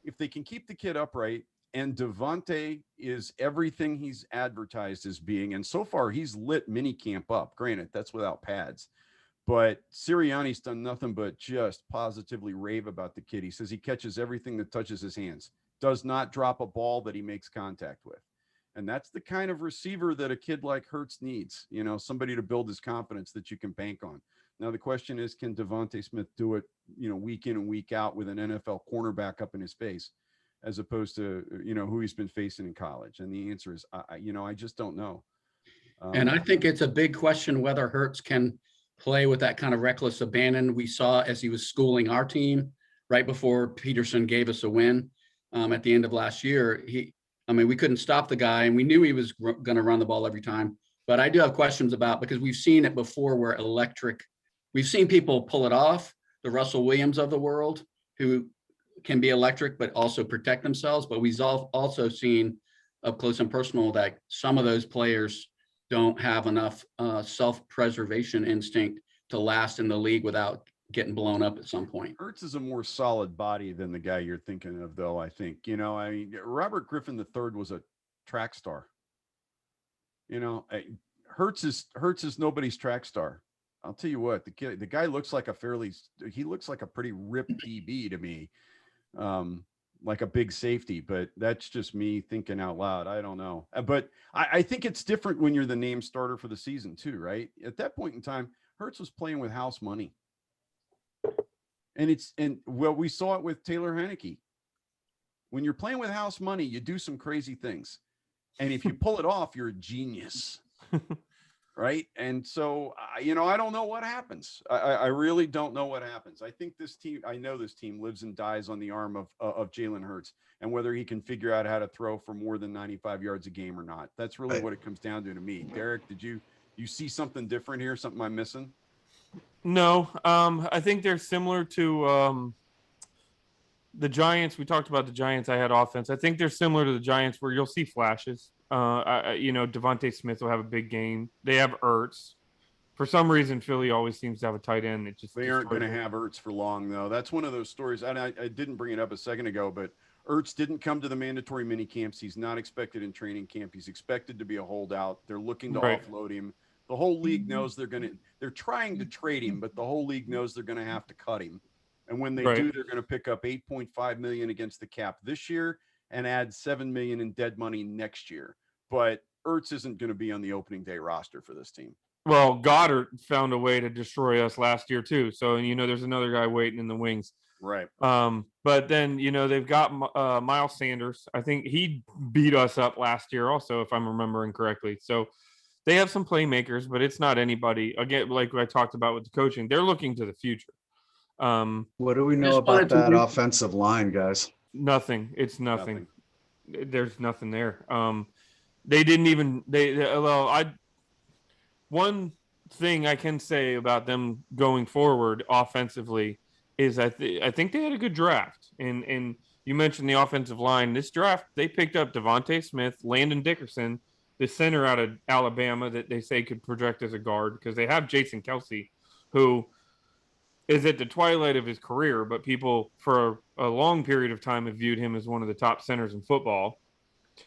if they can keep the kid upright, and Devontae is everything he's advertised as being, and so far he's lit minicamp up. Granted, that's without pads, but Sirianni's done nothing but just positively rave about the kid. He says he catches everything that touches his hands, does not drop a ball that he makes contact with. And that's the kind of receiver that a kid like Hurts needs, you know, somebody to build his confidence that you can bank on. Now, the question is, can Devontae Smith do it, you know, week in and week out with an NFL cornerback up in his face, as opposed to, you know, who he's been facing in college? And the answer is, I just don't know. And I think it's a big question whether Hurts can play with that kind of reckless abandon we saw as he was schooling our team right before Peterson gave us a win at the end of last year. We couldn't stop the guy, and we knew he was going to run the ball every time. But I do have questions about, because we've seen it before where we've seen people pull it off, the Russell Williams of the world, who can be electric but also protect themselves. But we've also seen up close and personal that some of those players don't have enough self-preservation instinct to last in the league without getting blown up at some point. Hurts is a more solid body than the guy you're thinking of, though. I think, you know, I mean, Robert Griffin III was a track star. You know, Hurts is nobody's track star. I'll tell you what, the guy looks like he looks like a pretty ripped DB to me, like a big safety, but that's just me thinking out loud. I don't know. But I think it's different when you're the name starter for the season too, right? At that point in time, Hurts was playing with house money. And well, we saw it with Taylor Heineke. When you're playing with house money, you do some crazy things. And if you pull it off, you're a genius. Right. And so, I don't know what happens. I really don't know what happens. I think I know this team lives and dies on the arm of Jalen Hurts and whether he can figure out how to throw for more than 95 yards a game or not. That's really what it comes down to me. Derek, did you see something different here? Something I'm missing? No, I think they're similar to the Giants. We talked about the Giants. I had offense. I think they're similar to the Giants where you'll see flashes. Devontae Smith will have a big game. They have Ertz. For some reason, Philly always seems to have a tight end that just They aren't going to destroys it. have Ertz for long, though. That's one of those stories. And I didn't bring it up a second ago, but Ertz didn't come to the mandatory mini camps. He's not expected in training camp. He's expected to be a holdout. They're looking to Right. offload him. The whole league knows they're trying to trade him, but the whole league knows they're going to have to cut him. And when they Right. do, they're going to pick up $8.5 million against the cap this year and add $7 million in dead money next year. But Ertz isn't going to be on the opening day roster for this team. Well, Goddard found a way to destroy us last year too. So, there's another guy waiting in the wings. Right. But then, they've got Miles Sanders. I think he beat us up last year also, if I'm remembering correctly. So they have some playmakers, but it's not anybody. Again, like I talked about with the coaching, they're looking to the future. What do we know Just wanted about to that do- offensive line, guys? Nothing. It's nothing. There's nothing there. They didn't even one thing I can say about them going forward offensively is I think they had a good draft. And you mentioned the offensive line. This draft, they picked up Devontae Smith, Landon Dickerson, the center out of Alabama that they say could project as a guard because they have Jason Kelsey, who is at the twilight of his career, but people for a long period of time have viewed him as one of the top centers in football.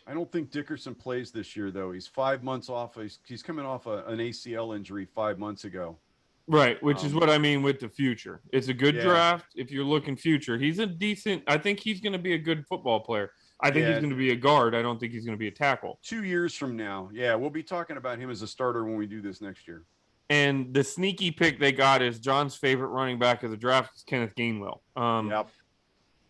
I don't think Dickerson plays this year, though. He's 5 months off. He's coming off an ACL injury 5 months ago. Right, which is what I mean with the future. It's a good Yeah. draft if you're looking future. I think he's going to be a good football player. I think he's going to be a guard. I don't think he's going to be a tackle. 2 years from now. Yeah, we'll be talking about him as a starter when we do this next year. And the sneaky pick they got is John's favorite running back of the draft is Kenneth Gainwell. Yep.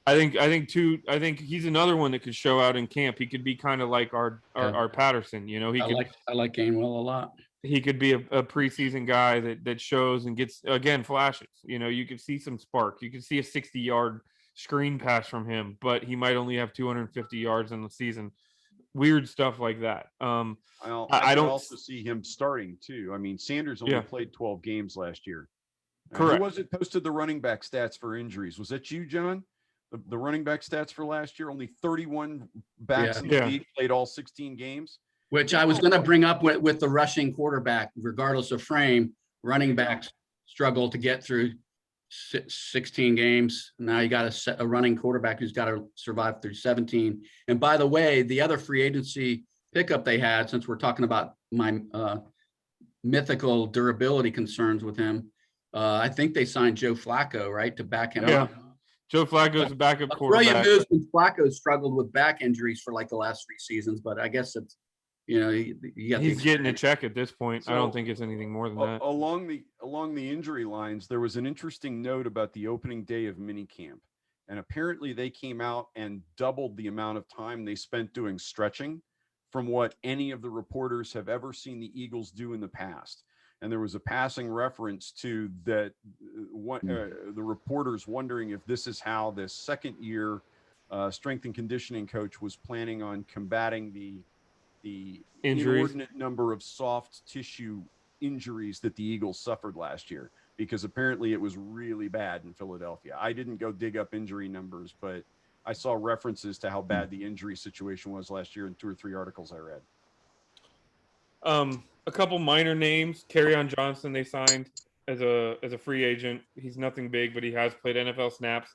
I think he's another one that could show out in camp. He could be kind of like our Patterson. I like Gainwell a lot. He could be a preseason guy that shows and gets again flashes. You could see some spark. You could see a 60-yard screen pass from him, but he might only have 250 yards in the season. Weird stuff like that. I don't also see him starting too. I mean, Sanders only played 12 games last year. Correct. Who was it posted the running back stats for injuries? Was that you, John? The running back stats for last year, only 31 backs in the league played all 16 games. Which I was going to bring up with the rushing quarterback, regardless of frame, running backs struggle to get through 16 games. Now you got a running quarterback who's got to survive through 17. And by the way, the other free agency pickup they had, since we're talking about my mythical durability concerns with him, I think they signed Joe Flacco, right, to back him up. Joe Flacco's a backup quarterback. Brilliant news. Flacco struggled with back injuries for like the last 3 seasons, but I guess it's, he's getting a check at this point. So, I don't think it's anything more than that. Along the injury lines, there was an interesting note about the opening day of minicamp. And apparently they came out and doubled the amount of time they spent doing stretching from what any of the reporters have ever seen the Eagles do in the past. And there was a passing reference to that, the reporters wondering if this is how this second year strength and conditioning coach was planning on combating the injuries, inordinate number of soft tissue injuries that the Eagles suffered last year, because apparently it was really bad in Philadelphia. I didn't go dig up injury numbers, but I saw references to how bad the injury situation was last year in 2 or 3 articles I read. A couple minor names. Kerryon Johnson they signed as a free agent. He's nothing big, but he has played NFL snaps.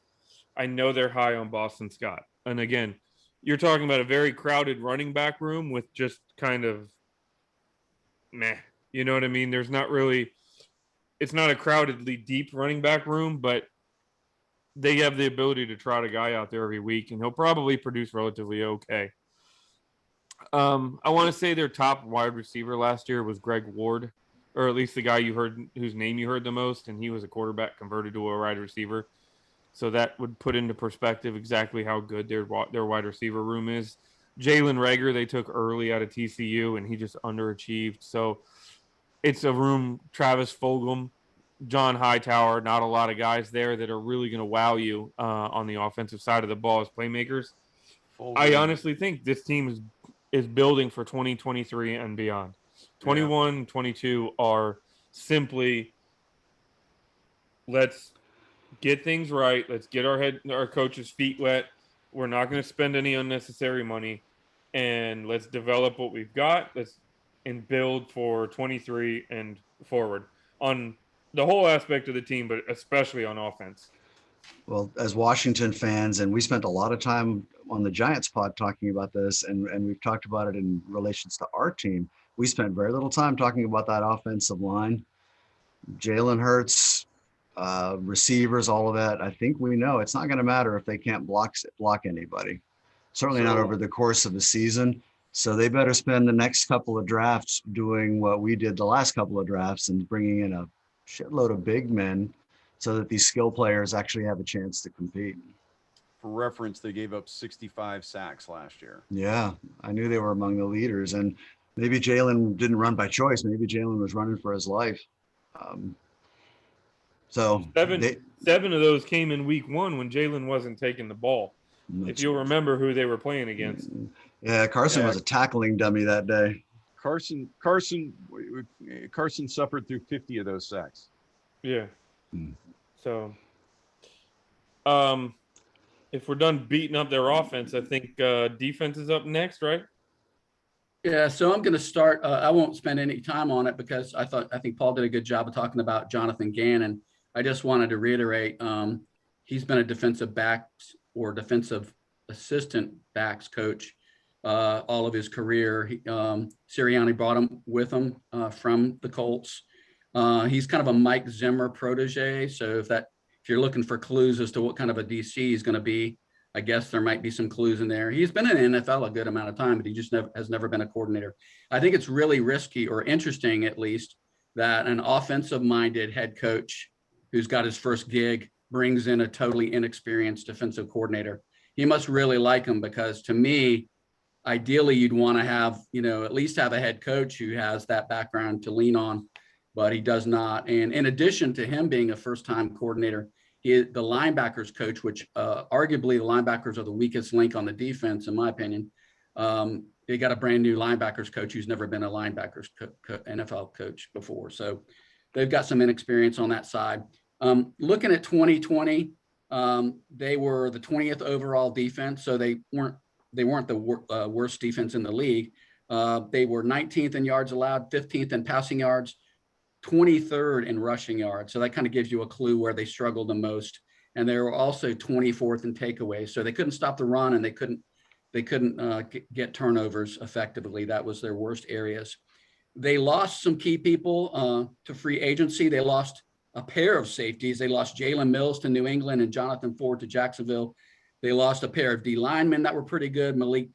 I know they're high on Boston Scott. And again, you're talking about a very crowded running back room with just kind of meh. You know what I mean? There's not really – it's not a crowdedly deep running back room, but they have the ability to trot a guy out there every week, and he'll probably produce relatively okay. I want to say their top wide receiver last year was Greg Ward, or at least the guy you heard whose name you heard the most, and he was a quarterback converted to a wide receiver. So that would put into perspective exactly how good their wide receiver room is. Jalen Reagor they took early out of TCU, and he just underachieved. So it's a room. Travis Fulgham, John Hightower, not a lot of guys there that are really going to wow you on the offensive side of the ball as playmakers. I Fulgham. honestly think this team is building for 2023 and beyond. 21, 22 are simply let's get things right. Let's get our coaches' feet wet. We're not going to spend any unnecessary money, and let's develop what we've got. And build for 23 and forward on the whole aspect of the team, but especially on offense. Well, as Washington fans, and we spent a lot of time on the Giants pod talking about this, and we've talked about it in relations to our team. We spent very little time talking about that offensive line. Jalen Hurts, receivers, all of that. I think we know it's not going to matter if they can't block anybody. Certainly not over the course of the season. So they better spend the next couple of drafts doing what we did the last couple of drafts and bringing in a shitload of big men so that these skill players actually have a chance to compete. For reference, they gave up 65 sacks last year. Yeah, I knew they were among the leaders, and maybe Jalen didn't run by choice. Maybe Jalen was running for his life. Seven of those came in week 1 when Jalen wasn't taking the ball. If you'll remember who they were playing against. Yeah, Carson was a tackling dummy that day. Carson suffered through 50 of those sacks. Yeah. So, if we're done beating up their offense, I think defense is up next, right? Yeah, so I'm going to start. I won't spend any time on it because I think Paul did a good job of talking about Jonathan Gannon. I just wanted to reiterate, he's been a defensive backs or defensive assistant backs coach all of his career. Sirianni brought him with him from the Colts. He's kind of a Mike Zimmer protege. So if you're looking for clues as to what kind of a DC he's going to be, I guess there might be some clues in there. He's been in the NFL a good amount of time, but he just has never been a coordinator. I think it's really risky, or interesting at least, that an offensive-minded head coach who's got his first gig brings in a totally inexperienced defensive coordinator. He must really like him, because to me, ideally you'd want to have, at least have a head coach who has that background to lean on, but he does not. And in addition to him being a first-time coordinator, the linebackers coach, which arguably the linebackers are the weakest link on the defense, in my opinion. They got a brand new linebackers coach who's never been a linebackers NFL coach before. So they've got some inexperience on that side. Looking at 2020, they were the 20th overall defense. So they weren't the worst defense in the league. They were 19th in yards allowed, 15th in passing yards, 23rd in rushing yards. So that kind of gives you a clue where they struggled the most. And they were also 24th in takeaways. So they couldn't stop the run, and they couldn't get turnovers effectively. That was their worst areas. They lost some key people to free agency. They lost a pair of safeties. They lost Jalen Mills to New England and Jonathan Ford to Jacksonville. They lost a pair of D linemen that were pretty good, Malik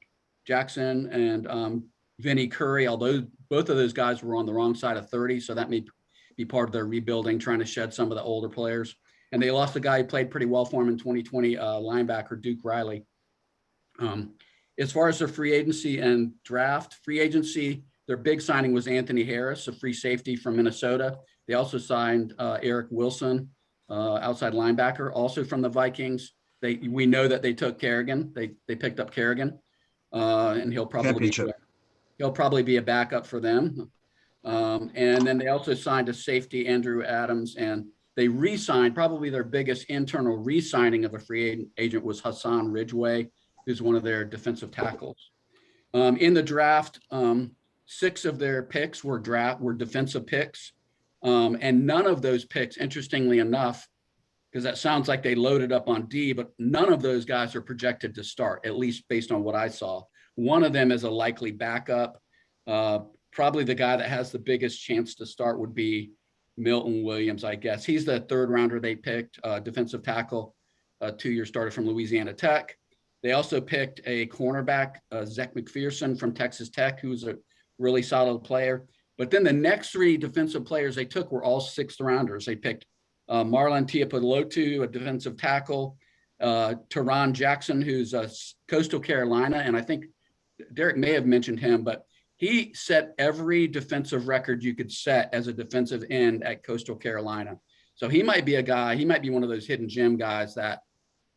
Jackson and Vinny Curry, although both of those guys were on the wrong side of 30. So that may be part of their rebuilding, trying to shed some of the older players. And they lost a guy who played pretty well for them in 2020, linebacker Duke Riley. As far as their free agency and draft, free agency, their big signing was Anthony Harris, a free safety from Minnesota. They also signed Eric Wilson, outside linebacker, also from the Vikings. We know that they took Kerrigan. They picked up Kerrigan, and he'll probably be a backup for them. And then they also signed a safety, Andrew Adams, and they re-signed, probably their biggest internal re-signing of a free agent was Hassan Ridgeway, who's one of their defensive tackles. In the draft, 6 of their picks were defensive picks. And none of those picks, interestingly enough, because that sounds like they loaded up on D, but none of those guys are projected to start, at least based on what I saw. One of them is a likely backup. Probably the guy that has the biggest chance to start would be Milton Williams, I guess. He's the 3rd rounder they picked, defensive tackle, a 2-year starter from Louisiana Tech. They also picked a cornerback, Zach McPherson from Texas Tech, who's a really solid player. But then the next 3 defensive players they took were all 6th rounders. They picked Marlon Tiapolotu, a defensive tackle, Teron Jackson, who's a Coastal Carolina, and I think Derek may have mentioned him, but he set every defensive record you could set as a defensive end at Coastal Carolina. So he might be a guy, he might be one of those hidden gem guys that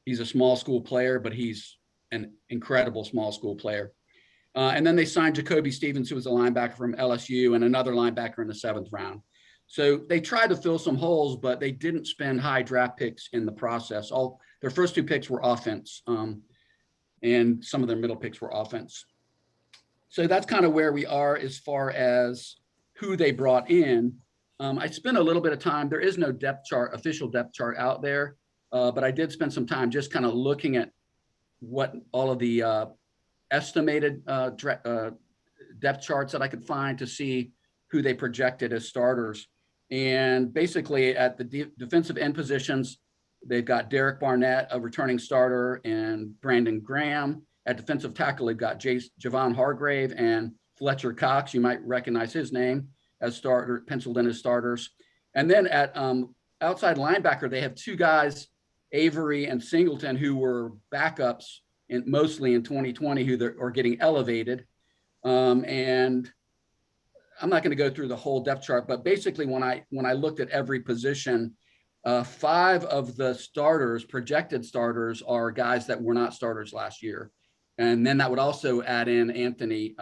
he's a small school player, but he's an incredible small school player. And then they signed Jacoby Stevens, who was a linebacker from LSU, and another linebacker in the 7th round. So they tried to fill some holes, but they didn't spend high draft picks in the process. All their first 2 picks were offense, and some of their middle picks were offense. So that's kind of where we are as far as who they brought in. I spent a little bit of time. There is no depth chart, official depth chart out there, but I did spend some time just kind of looking at what all of the estimated depth charts that I could find to see who they projected as starters. And basically at the defensive end positions, they've got Derek Barnett, a returning starter, and Brandon Graham. At defensive tackle, they've got Javon Hargrave and Fletcher Cox. You might recognize his name as starter, penciled in as starters. And then at outside linebacker, they have 2 guys, Avery and Singleton, who were backups mostly in 2020, who are getting elevated. And I'm not going to go through the whole depth chart, but basically when I looked at every position, 5 of the starters, projected starters, are guys that were not starters last year. And then that would also add in Anthony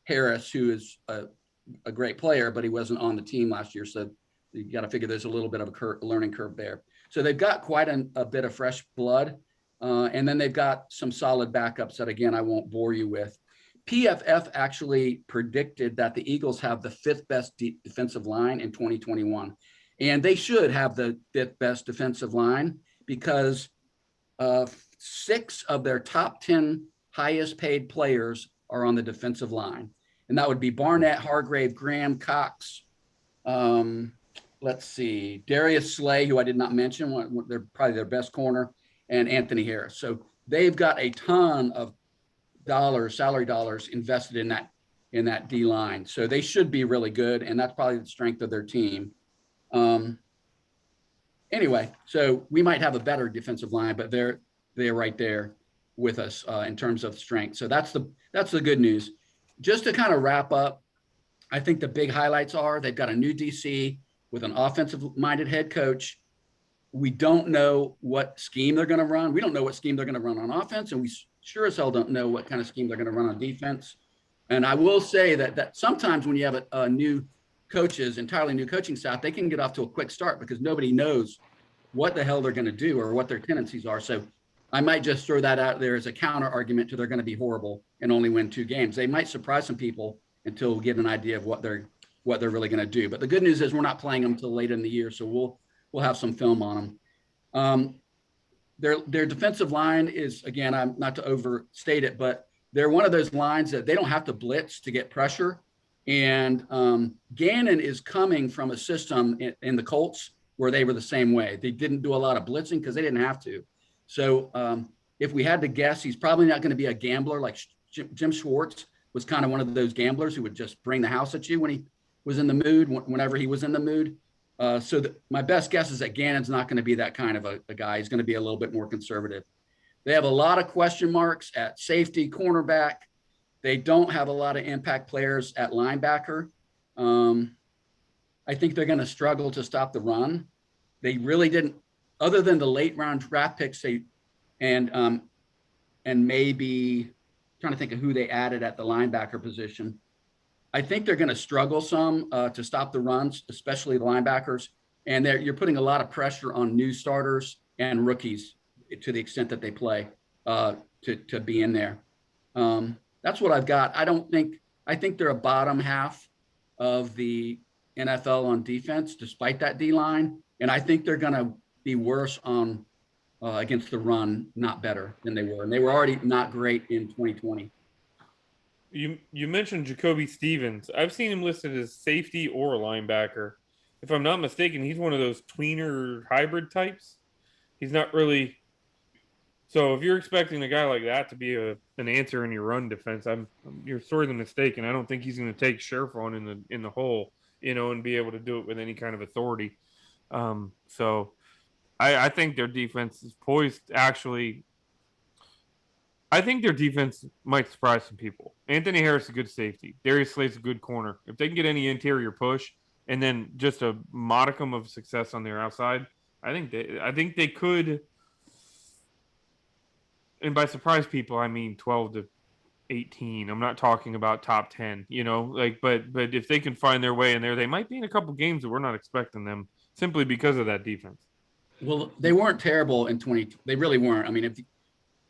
Harris, who is a great player, but he wasn't on the team last year. So you got to figure there's a little bit of a learning curve there. So they've got quite a bit of fresh blood. And then they've got some solid backups that, again, I won't bore you with. PFF actually predicted that the Eagles have the 5th best defensive line in 2021. And they should have the 5th best defensive line because 6 of their top 10 highest paid players are on the defensive line. And that would be Barnett, Hargrave, Graham, Cox. Let's see, Darius Slay, who I did not mention, they're probably their best corner, and Anthony Harris. So they've got a ton of salary dollars invested in that D line. So they should be really good. And that's probably the strength of their team. Anyway, so we might have a better defensive line, but they're right there with us in terms of strength. So that's the good news. Just to kind of wrap up, I think the big highlights are they've got a new DC with an offensive-minded head coach. We don't know what scheme they're going to run. We don't know what scheme they're going to run on offense, and we sure as hell don't know what kind of scheme they're going to run on defense. And I will say that sometimes when you have a new coaches, entirely new coaching staff, they can get off to a quick start because nobody knows what the hell they're going to do or what their tendencies are. So I might just throw that out there as a counter argument to they're going to be horrible and only win 2 games. They might surprise some people until we get an idea of what they're really going to do. But the good news is we're not playing them until late in the year, so we'll have some film on them. Their defensive line is, again, I'm not to overstate it, but they're one of those lines that they don't have to blitz to get pressure. And Gannon is coming from a system in the Colts where they were the same way. They didn't do a lot of blitzing because they didn't have to. So if we had to guess, he's probably not going to be a gambler like Jim Schwartz was kind of one of those gamblers who would just bring the house at you when he was in the mood, whenever he was in the mood. My best guess is that Gannon's not going to be that kind of a guy. He's going to be a little bit more conservative. They have a lot of question marks at safety, cornerback. They don't have a lot of impact players at linebacker. I think they're going to struggle to stop the run. They really didn't, other than the late round draft picks, and maybe trying to think of who they added at the linebacker position. I think they're going to struggle some to stop the runs, especially the linebackers. And you're putting a lot of pressure on new starters and rookies to the extent that they play to be in there. That's what I've got. I think they're a bottom half of the NFL on defense, despite that D line. And I think they're going to be worse on against the run, not better than they were. And they were already not great in 2020. You mentioned Jacoby Stevens. I've seen him listed as safety or linebacker. If I'm not mistaken, he's one of those tweener hybrid types. He's not really. So if you're expecting a guy like that to be an answer in your run defense, you're sorely mistaken. I don't think he's going to take Sheriff on in the hole, and be able to do it with any kind of authority. So I think their defense is poised. Actually, I think their defense might surprise some people. Anthony Harris is a good safety. Darius Slay's a good corner. If they can get any interior push and then just a modicum of success on their outside, I think they could. And by surprise people, I mean 12 to 18. I'm not talking about top 10, but if they can find their way in there, they might be in a couple games that we're not expecting them simply because of that defense. Well, they weren't terrible in 20. They really weren't. I mean, if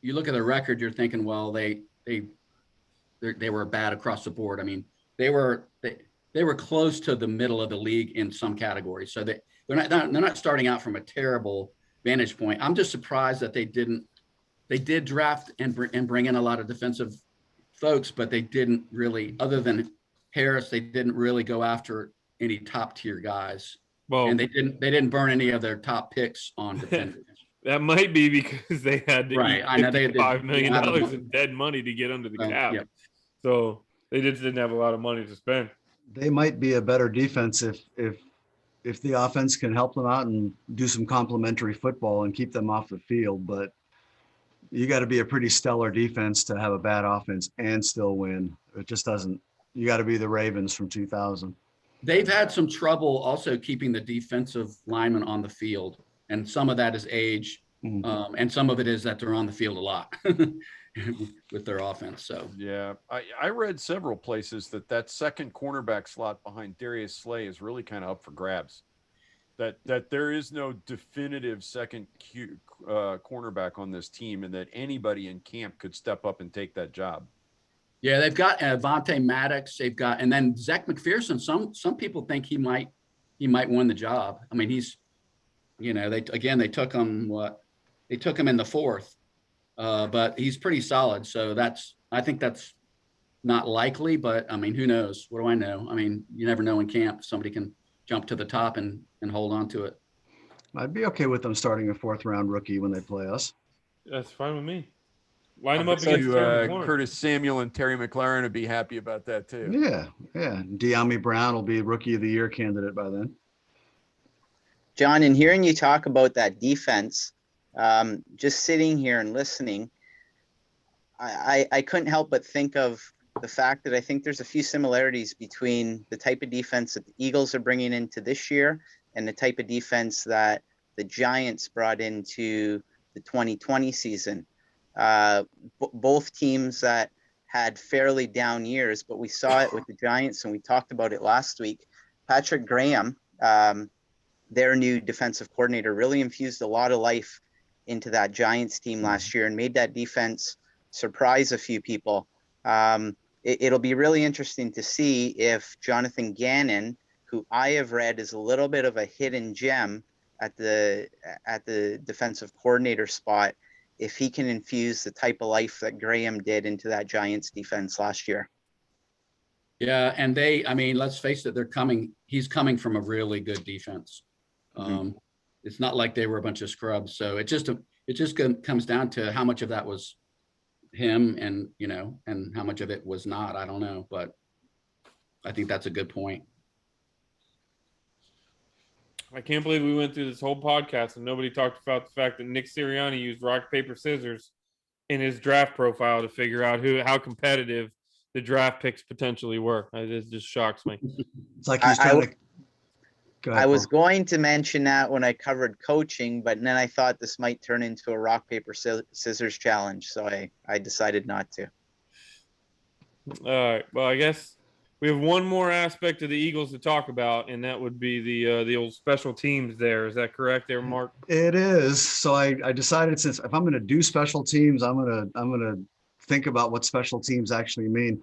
you look at the record, you're thinking, well, they were bad across the board. I mean, they were close to the middle of the league in some categories. So they're not starting out from a terrible vantage point. I'm just surprised that they did draft and bring in a lot of defensive folks, but they didn't really, other than Harris, they didn't really go after any top tier guys. Well, and they didn't burn any of their top picks on defenders. That might be because they had to Right. eat I know $55 million in dead money to get under the cap. Yep. So they just didn't have a lot of money to spend. They might be a better defense if the offense can help them out and do some complementary football and keep them off the field. But you got to be a pretty stellar defense to have a bad offense and still win. It just doesn't. You got to be the Ravens from 2000. They've had some trouble also keeping the defensive linemen on the field. And some of that is age. Mhm. And some of it is that they're on the field a lot with their offense. So, Yeah, I read several places that second cornerback slot behind Darius Slay is really kind of up for grabs. That there is no definitive second cornerback on this team, and that anybody in camp could step up and take that job. yeah, they've got Vontae Maddox. And then Zach McPherson. Some people think he might win the job. I mean, he's, they took him they took him in the fourth, but he's pretty solid. So I think that's not likely, but I mean, who knows? What do I know? I mean, you never know in camp. Somebody can jump to the top and hold on to it. I'd be okay with them starting a 4th round rookie when they play us. That's fine with me. Line them I up bet against you, Terry McLaurin. Curtis Samuel and Terry McLaurin would be happy about that too. Yeah. De'Ami Brown will be rookie of the year candidate by then. John, in hearing you talk about that defense, just sitting here and listening, I couldn't help but think of the fact that I think there's a few similarities between the type of defense that the Eagles are bringing into this year and the type of defense that the Giants brought into the 2020 season. Both teams that had fairly down years, but we saw it with the Giants and we talked about it last week. Patrick Graham, their new defensive coordinator, really infused a lot of life into that Giants team last year and made that defense surprise a few people. It'll be really interesting to see if Jonathan Gannon, who I have read is a little bit of a hidden gem at the defensive coordinator spot, if he can infuse the type of life that Graham did into that Giants defense last year. Yeah, and let's face it, he's coming from a really good defense. It's not like they were a bunch of scrubs. So it just comes down to how much of that was him and how much of it was not. I don't know, but I think that's a good point. I can't believe we went through this whole podcast and nobody talked about the fact that Nick Sirianni used rock, paper, scissors in his draft profile to figure out how competitive the draft picks potentially were. It just shocks me. It's like he's trying to. Go ahead, I was Paul. going to mention that when I covered coaching, but then I thought this might turn into a rock, paper, scissors challenge. So I decided not to. All right. Well, I guess we have one more aspect of the Eagles to talk about, and that would be the old special teams there. Is that correct there, Mark? It is. So I decided, since if I'm going to do special teams, I'm going to think about what special teams actually mean.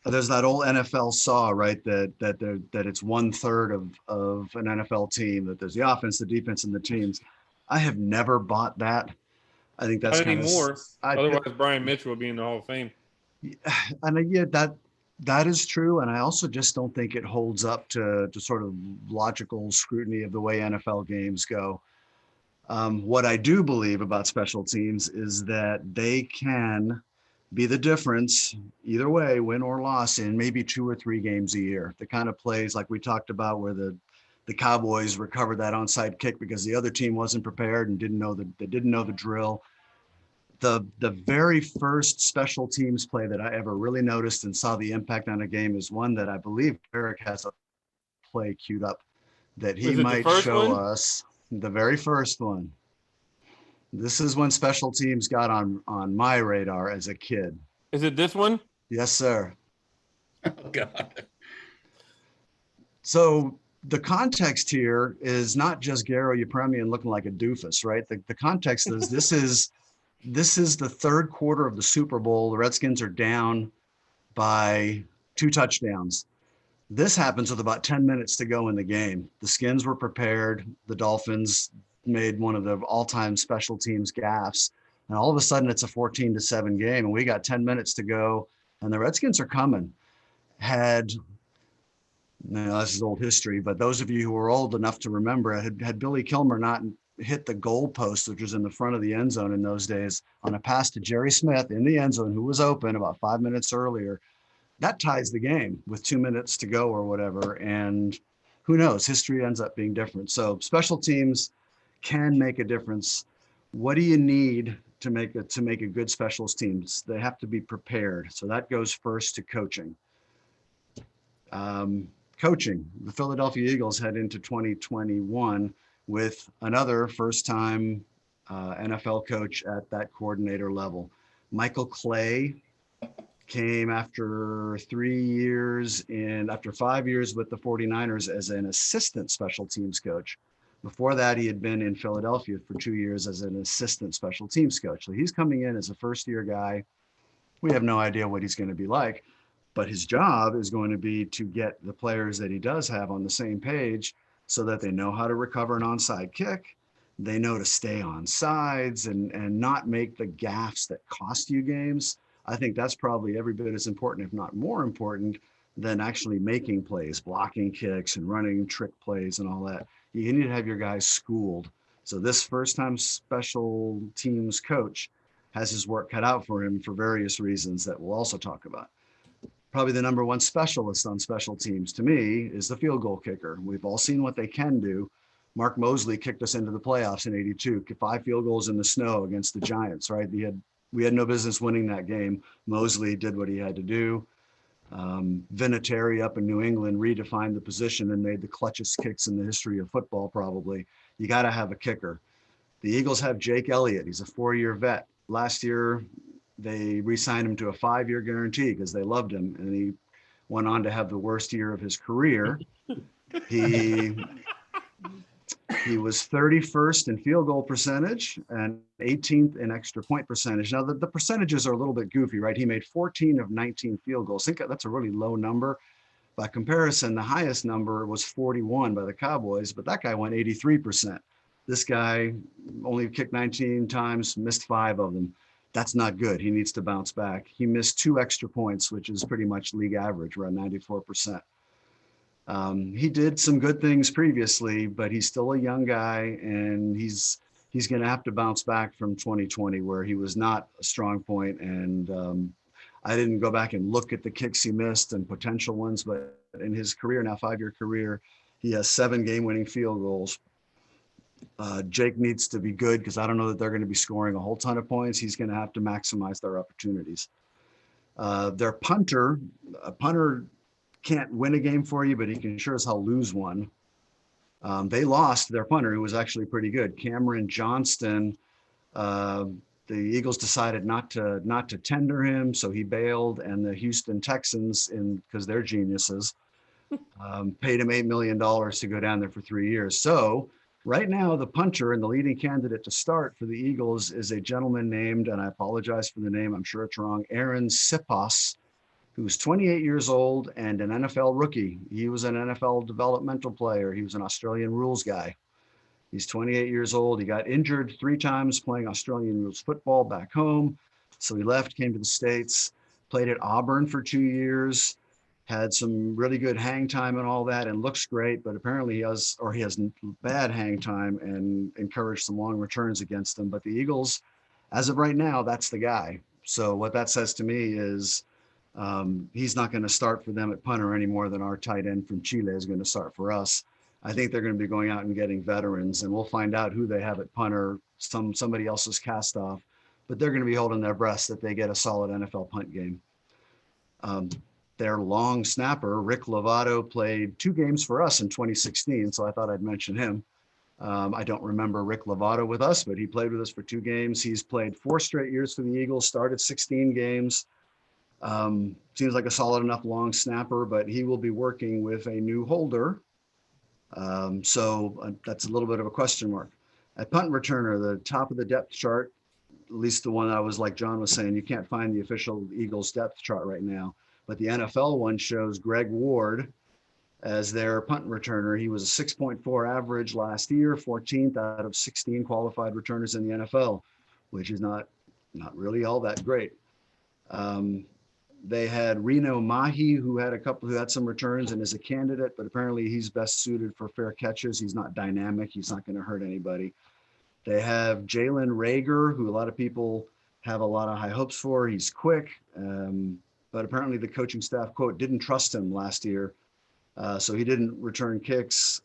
There's that old NFL saw, right? That it's 1/3 of an NFL team, that there's the offense, the defense, and the teams. I have never bought that. I think that's Not anymore. Otherwise, Brian Mitchell would be in the Hall of Fame. And yeah, that is true. And I also just don't think it holds up to sort of logical scrutiny of the way NFL games go. What I do believe about special teams is that they can be the difference either way, win or loss, in maybe 2 or 3 games a year. The kind of plays like we talked about where the the Cowboys recovered that onside kick because the other team wasn't prepared and didn't know the drill. The very first special teams play that I ever really noticed and saw the impact on a game is one that I believe Eric has a play queued up that he Was it the might first show one? us. The very first one. This is when special teams got on my radar as a kid. Is it this one? Yes, sir. Oh, God. So the context here is not just Garo Yepremian looking like a doofus, right? The context is this is the third quarter of the Super Bowl. The Redskins are down by 2 touchdowns. This happens with about 10 minutes to go in the game. The Skins were prepared. The Dolphins made one of the all-time special teams gaffes. And all of a sudden it's a 14-7 game and we got 10 minutes to go and the Redskins are coming. This is old history, but those of you who are old enough to remember, had Billy Kilmer not hit the goal post, which was in the front of the end zone in those days, on a pass to Jerry Smith in the end zone, who was open about 5 minutes earlier, that ties the game with 2 minutes to go or whatever. And who knows, history ends up being different. So special teams can make a difference. What do you need to make a good specials teams? They have to be prepared. So that goes first to coaching. Coaching. The Philadelphia Eagles head into 2021 with another first-time NFL coach at that coordinator level. Michael Clay came after 5 years with the 49ers as an assistant special teams coach. Before that, he had been in Philadelphia for 2 years as an assistant special teams coach. So he's coming in as a first-year guy. We have no idea what he's going to be like, but his job is going to be to get the players that he does have on the same page so that they know how to recover an onside kick. They know to stay on sides and not make the gaffes that cost you games. I think that's probably every bit as important, if not more important, than actually making plays, blocking kicks and running trick plays and all that. You need to have your guys schooled. So this first-time special teams coach has his work cut out for him for various reasons that we'll also talk about. Probably the number one specialist on special teams to me is the field goal kicker. We've all seen what they can do. Mark Mosley kicked us into the playoffs in '82, 5 field goals in the snow against the Giants, right? We had no business winning that game. Mosley did what he had to do. Vinatieri up in New England redefined the position and made the clutchest kicks in the history of football, probably. You got to have a kicker. The Eagles have Jake Elliott. He's a 4-year vet. Last year, they re-signed him to a 5-year guarantee because they loved him, and he went on to have the worst year of his career. He was 31st in field goal percentage and 18th in extra point percentage. Now, the percentages are a little bit goofy, right? He made 14 of 19 field goals. I think that's a really low number. By comparison, the highest number was 41 by the Cowboys, but that guy went 83%. This guy only kicked 19 times, missed 5 of them. That's not good. He needs to bounce back. He missed 2 extra points, which is pretty much league average, around 94%. He did some good things previously, but he's still a young guy, and he's going to have to bounce back from 2020, where he was not a strong point. And I didn't go back and look at the kicks he missed and potential ones, but in his career, now 5-year career, he has 7 game-winning field goals. Jake needs to be good because I don't know that they're going to be scoring a whole ton of points. He's going to have to maximize their opportunities. Their punter, a punter can't win a game for you, but he can sure as hell lose one. They lost their punter, who was actually pretty good, Cameron Johnston. The Eagles decided not to tender him, so he bailed, and the Houston Texans, because they're geniuses, paid him $8 million to go down there for 3 years. So right now, the punter and the leading candidate to start for the Eagles is a gentleman named, and I apologize for the name, I'm sure it's wrong, Aaron Siposs, who's 28 years old and an NFL rookie. He was an NFL developmental player. He was an Australian rules guy. He's 28 years old. He got injured 3 times playing Australian rules football back home. So he left, came to the States, played at Auburn for 2 years, had some really good hang time and all that, and looks great, but apparently he has bad hang time and encouraged some long returns against them. But the Eagles, as of right now, that's the guy. So what that says to me is he's not going to start for them at punter any more than our tight end from Chile is going to start for us. I think they're going to be going out and getting veterans, and we'll find out who they have at punter, somebody else's cast off, but they're going to be holding their breath that they get a solid NFL punt game. Their long snapper, Rick Lovato, played 2 games for us in 2016, so I thought I'd mention him. I don't remember Rick Lovato with us, but he played with us for 2 games. He's played 4 straight years for the Eagles, started 16 games. Seems like a solid enough long snapper, but he will be working with a new holder. So that's a little bit of a question mark. At punt returner, the top of the depth chart, at least the one I was like John was saying, you can't find the official Eagles depth chart right now, but the NFL one shows Greg Ward as their punt returner. He was a 6.4 average last year, 14th out of 16 qualified returners in the NFL, which is not really all that great. They had Reno Mahi, who had some returns and is a candidate, but apparently he's best suited for fair catches. He's not dynamic. He's not going to hurt anybody. They have Jalen Rager, who a lot of people have a lot of high hopes for. He's quick, but apparently the coaching staff, quote, didn't trust him last year. So he didn't return kicks,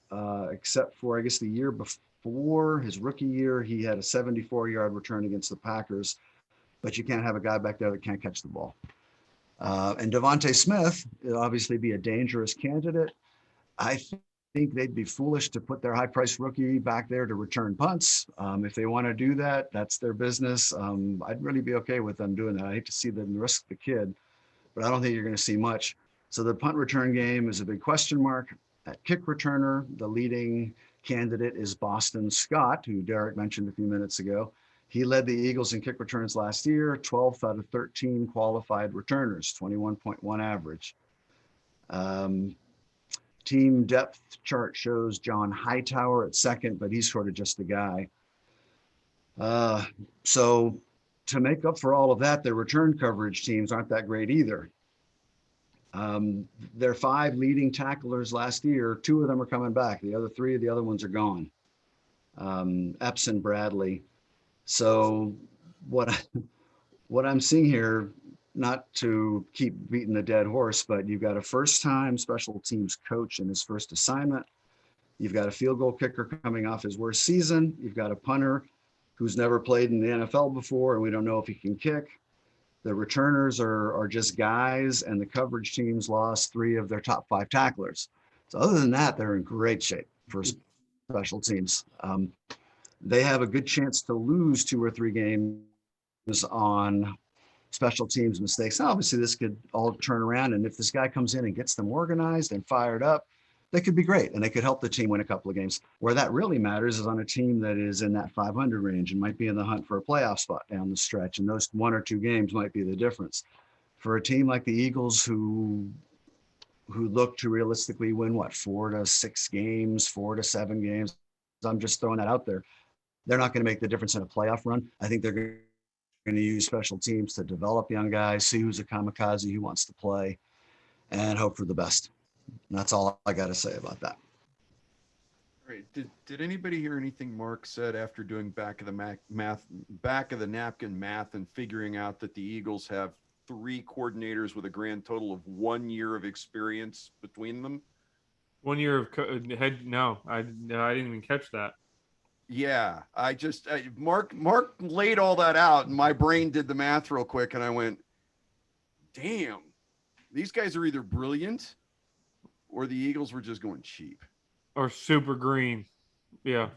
except for, I guess, the year before his rookie year. He had a 74-yard return against the Packers, but you can't have a guy back there that can't catch the ball. And Devontae Smith will obviously be a dangerous candidate. I think they'd be foolish to put their high-priced rookie back there to return punts. If they want to do that, that's their business. I'd really be okay with them doing that. I hate to see them risk the kid, but I don't think you're going to see much. So the punt return game is a big question mark. At kick returner, the leading candidate is Boston Scott, who Derek mentioned a few minutes ago. He led the Eagles in kick returns last year, 12th out of 13 qualified returners, 21.1 average. Team depth chart shows John Hightower at second, but he's sort of just the guy. So to make up for all of that, their return coverage teams aren't that great either. Their 5 leading tacklers last year, 2 of them are coming back. The other 3 of the other ones are gone. Epps and Bradley. So what I'm seeing here, not to keep beating the dead horse, but you've got a first-time special teams coach in his first assignment. You've got a field goal kicker coming off his worst season. You've got a punter who's never played in the NFL before, and we don't know if he can kick. The returners are just guys, and the coverage teams lost 3 of their top 5 tacklers. So other than that, they're in great shape for special teams. They have a good chance to lose 2 or 3 games on special teams mistakes. Now, obviously, this could all turn around, and if this guy comes in and gets them organized and fired up, they could be great, and they could help the team win a couple of games. Where that really matters is on a team that is in that 500 range and might be in the hunt for a playoff spot down the stretch, and those 1 or 2 games might be the difference. For a team like the Eagles, who look to realistically win, 4 to 6 games, 4 to 7 games, I'm just throwing that out there. They're not going to make the difference in a playoff run. I think they're going to use special teams to develop young guys, see who's a kamikaze, who wants to play, and hope for the best. And that's all I got to say about that. All right. Did anybody hear anything Mark said after doing back of the napkin math and figuring out that the Eagles have 3 coordinators with a grand total of 1 year of experience between them? 1 year of head? No, I didn't even catch that. Yeah, Mark laid all that out, and my brain did the math real quick, and I went, damn, these guys are either brilliant or the Eagles were just going cheap. Or super green. Yeah.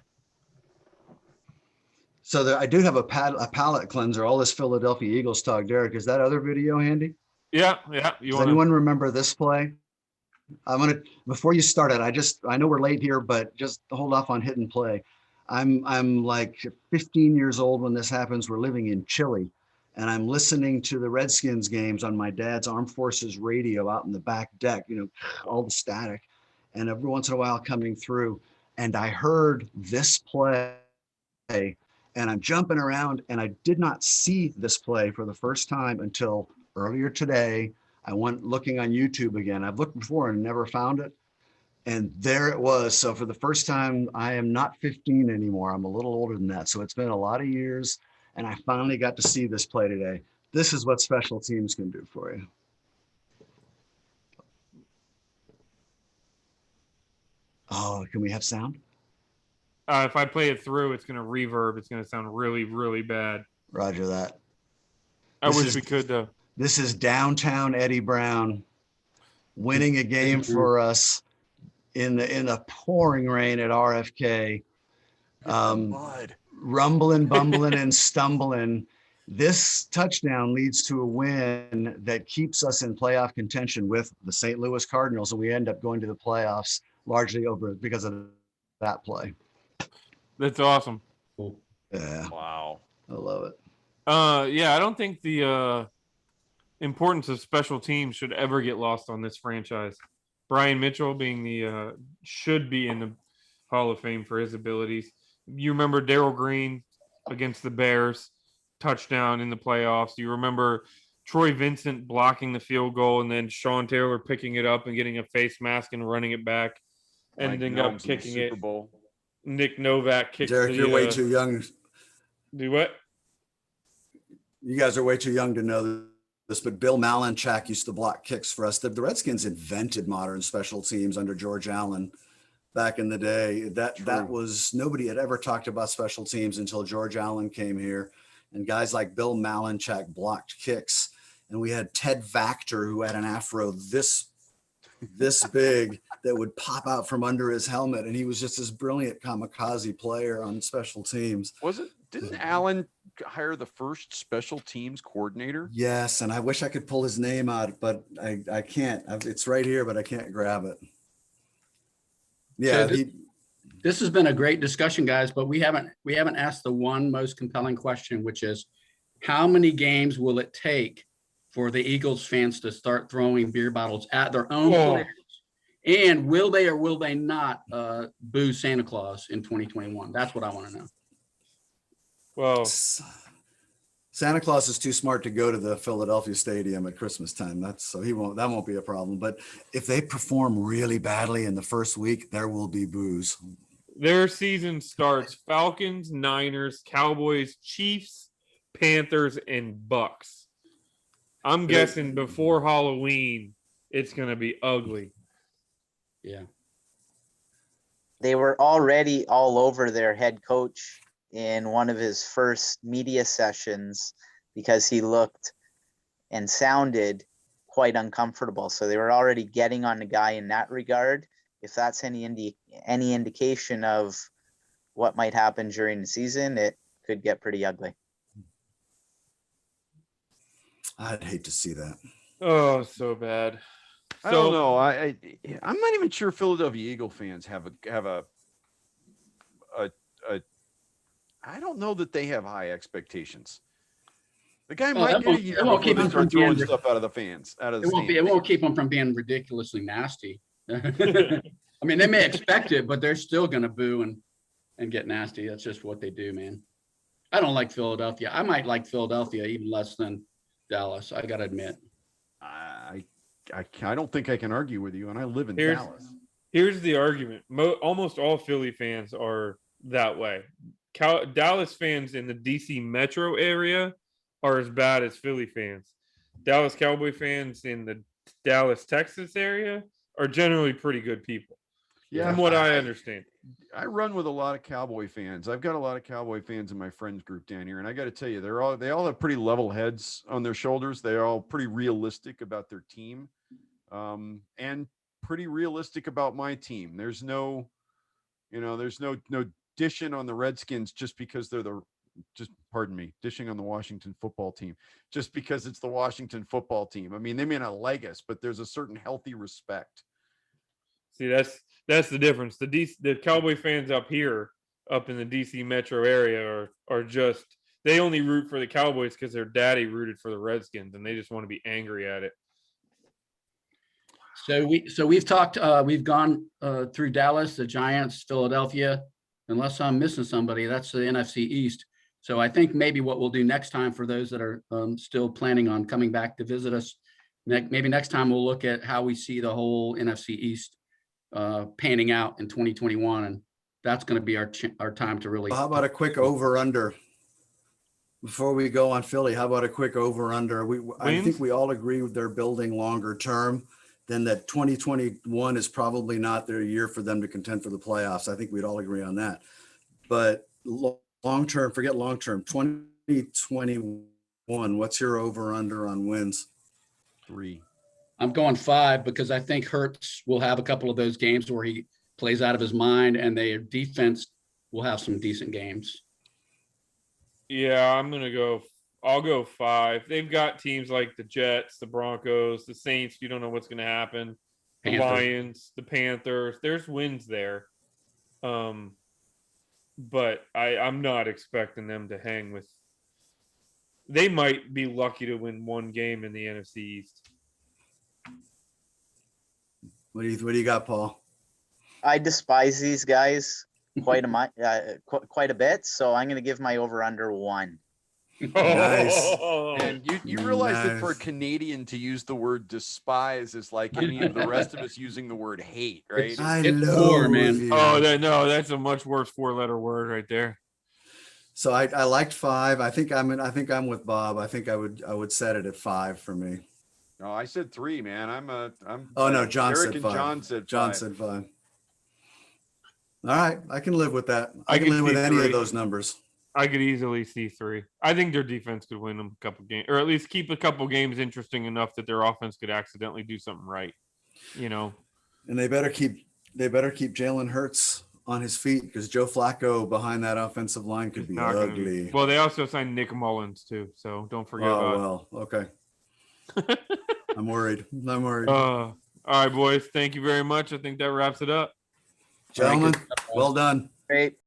So I do have a palate cleanser, all this Philadelphia Eagles talk. Derek, is that other video handy? Yeah. Does anyone remember this play? Before you start it, I know we're late here, but just hold off on hitting play. I'm like 15 years old when this happens. We're living in Chile, and I'm listening to the Redskins games on my dad's Armed Forces radio out in the back deck, all the static, and every once in a while coming through. And I heard this play, and I'm jumping around, and I did not see this play for the first time until earlier today. I went looking on YouTube again. I've looked before and never found it. And there it was. So for the first time, I am not 15 anymore. I'm a little older than that. So it's been a lot of years, and I finally got to see this play today. This is what special teams can do for you. Oh, can we have sound? If I play it through, it's going to reverb. It's going to sound really, really bad. Roger that. I This wish is- we could. This is downtown Eddie Brown winning a game for us in the pouring rain at RFK. Mud. Rumbling, bumbling, and stumbling. This touchdown leads to a win that keeps us in playoff contention with the St. Louis Cardinals, and we end up going to the playoffs largely over because of that play. That's awesome. Cool. Yeah, Wow. I love it. Yeah, I don't think the importance of special teams should ever get lost on this franchise. Brian Mitchell being the should be in the Hall of Fame for his abilities. You remember Darryl Green against the Bears, touchdown in the playoffs. You remember Troy Vincent blocking the field goal and then Sean Taylor picking it up and getting a face mask and running it back, and Mike ending up Nelms in the kicking Super it. Bowl. Nick Novak kicked Derek, you're way too young. Do what? You guys are way too young to know this, but Bill Malinchak used to block kicks for us. The Redskins invented modern special teams under George Allen back in the day. That was, nobody had ever talked about special teams until George Allen came here, and guys like Bill Malinchak blocked kicks. And we had Ted Vactor, who had an afro this big that would pop out from under his helmet, and he was just this brilliant kamikaze player on special teams. Didn't Allen hire the first special teams coordinator? Yes, and I wish I could pull his name out, but I can't. It's right here, but I can't grab it. Yeah, So this has been a great discussion, guys, but we haven't asked the one most compelling question, which is how many games will it take for the Eagles fans to start throwing beer bottles at their own players? And will they or will they not boo Santa Claus in 2021? That's what I want to know. Well, Santa Claus is too smart to go to the Philadelphia Stadium at Christmas time. That won't be a problem. But if they perform really badly in the first week, there will be boos. their season starts Falcons, Niners, Cowboys, Chiefs, Panthers, and Bucks. I'm guessing before Halloween, it's going to be ugly. Yeah. They were already all over their head coach in one of his first media sessions because he looked and sounded quite uncomfortable. So they were already getting on the guy in that regard. If that's any indication of what might happen during the season, it could get pretty ugly. I'd hate to see that. Oh, so bad. I don't know. I'm not even sure Philadelphia Eagle fans have a I don't know that they have high expectations. The guy might get a year before they start throwing stuff out of the fans. It won't keep them from being ridiculously nasty. I mean, they may expect it, but they're still going to boo and get nasty. That's just what they do, man. I don't like Philadelphia. I might like Philadelphia even less than Dallas. I got to admit. I don't think I can argue with you, and I live in Dallas. Here's the argument. Almost all Philly fans are that way. Dallas fans in the DC metro area are as bad as Philly fans. Dallas Cowboy fans in the Dallas, Texas area are generally pretty good people. Yeah, from what I understand. I run with a lot of Cowboy fans. I've got a lot of Cowboy fans in my friends group down here, and I got to tell you, they all have pretty level heads on their shoulders. They're all pretty realistic about their team, and pretty realistic about my team. There's no dishing on the Redskins just because they're dishing on the Washington football team just because it's the Washington football team. I mean, they may not like us, but there's a certain healthy respect. See, that's the difference. The Cowboy fans up here, up in the DC metro area, are just, they only root for the Cowboys because their daddy rooted for the Redskins, and they just want to be angry at it. So we've talked. We've gone through Dallas, the Giants, Philadelphia. Unless I'm missing somebody, that's the NFC East. So I think maybe what we'll do next time for those that are still planning on coming back to visit us, maybe next time we'll look at how we see the whole NFC East panning out in 2021, and that's going to be our time to really. Well, how about a quick over under before we go on Philly? How about a quick over under? I think we all agree they're building longer term, then that 2021 is probably not their year for them to contend for the playoffs. I think we'd all agree on that. But long term, forget long term, 2021, what's your over under on wins? 3. I'm going 5 because I think Hurts will have a couple of those games where he plays out of his mind, and their defense will have some decent games. Yeah, I'll go 5. They've got teams like the Jets, the Broncos, the Saints. You don't know what's going to happen. The Panthers. Lions, the Panthers. There's wins there. But I'm not expecting them to hang with. They might be lucky to win one game in the NFC East. What do you got, Paul? I despise these guys quite a bit, so I'm going to give my over under 1. Nice. And you realize that for a Nice. Canadian to use the word despise is like any of the rest of us using the word hate, right? I It's know, poor, man. Olivia. Oh, that's a much worse 4-letter word right there. So I liked 5. I think I'm with Bob. I think I would set it at 5 for me. No, I said 3, man. I'm Oh no, John Eric said and 5. John said John 5. said 5. All right, I can live with that. I I can can live with see any 3. of those numbers. I could easily see 3. I think their defense could win them a couple games, or at least keep a couple games interesting enough that their offense could accidentally do something right. You know, And they better keep Jalen Hurts on his feet, because Joe Flacco behind that offensive line could it's be not gonna ugly. be. Well, they also signed Nick Mullins too, so don't forget Oh about. well, okay. I'm worried. All right, boys. Thank you very much. I think that wraps it up. Gentlemen, All right, good stuff, well done. Great.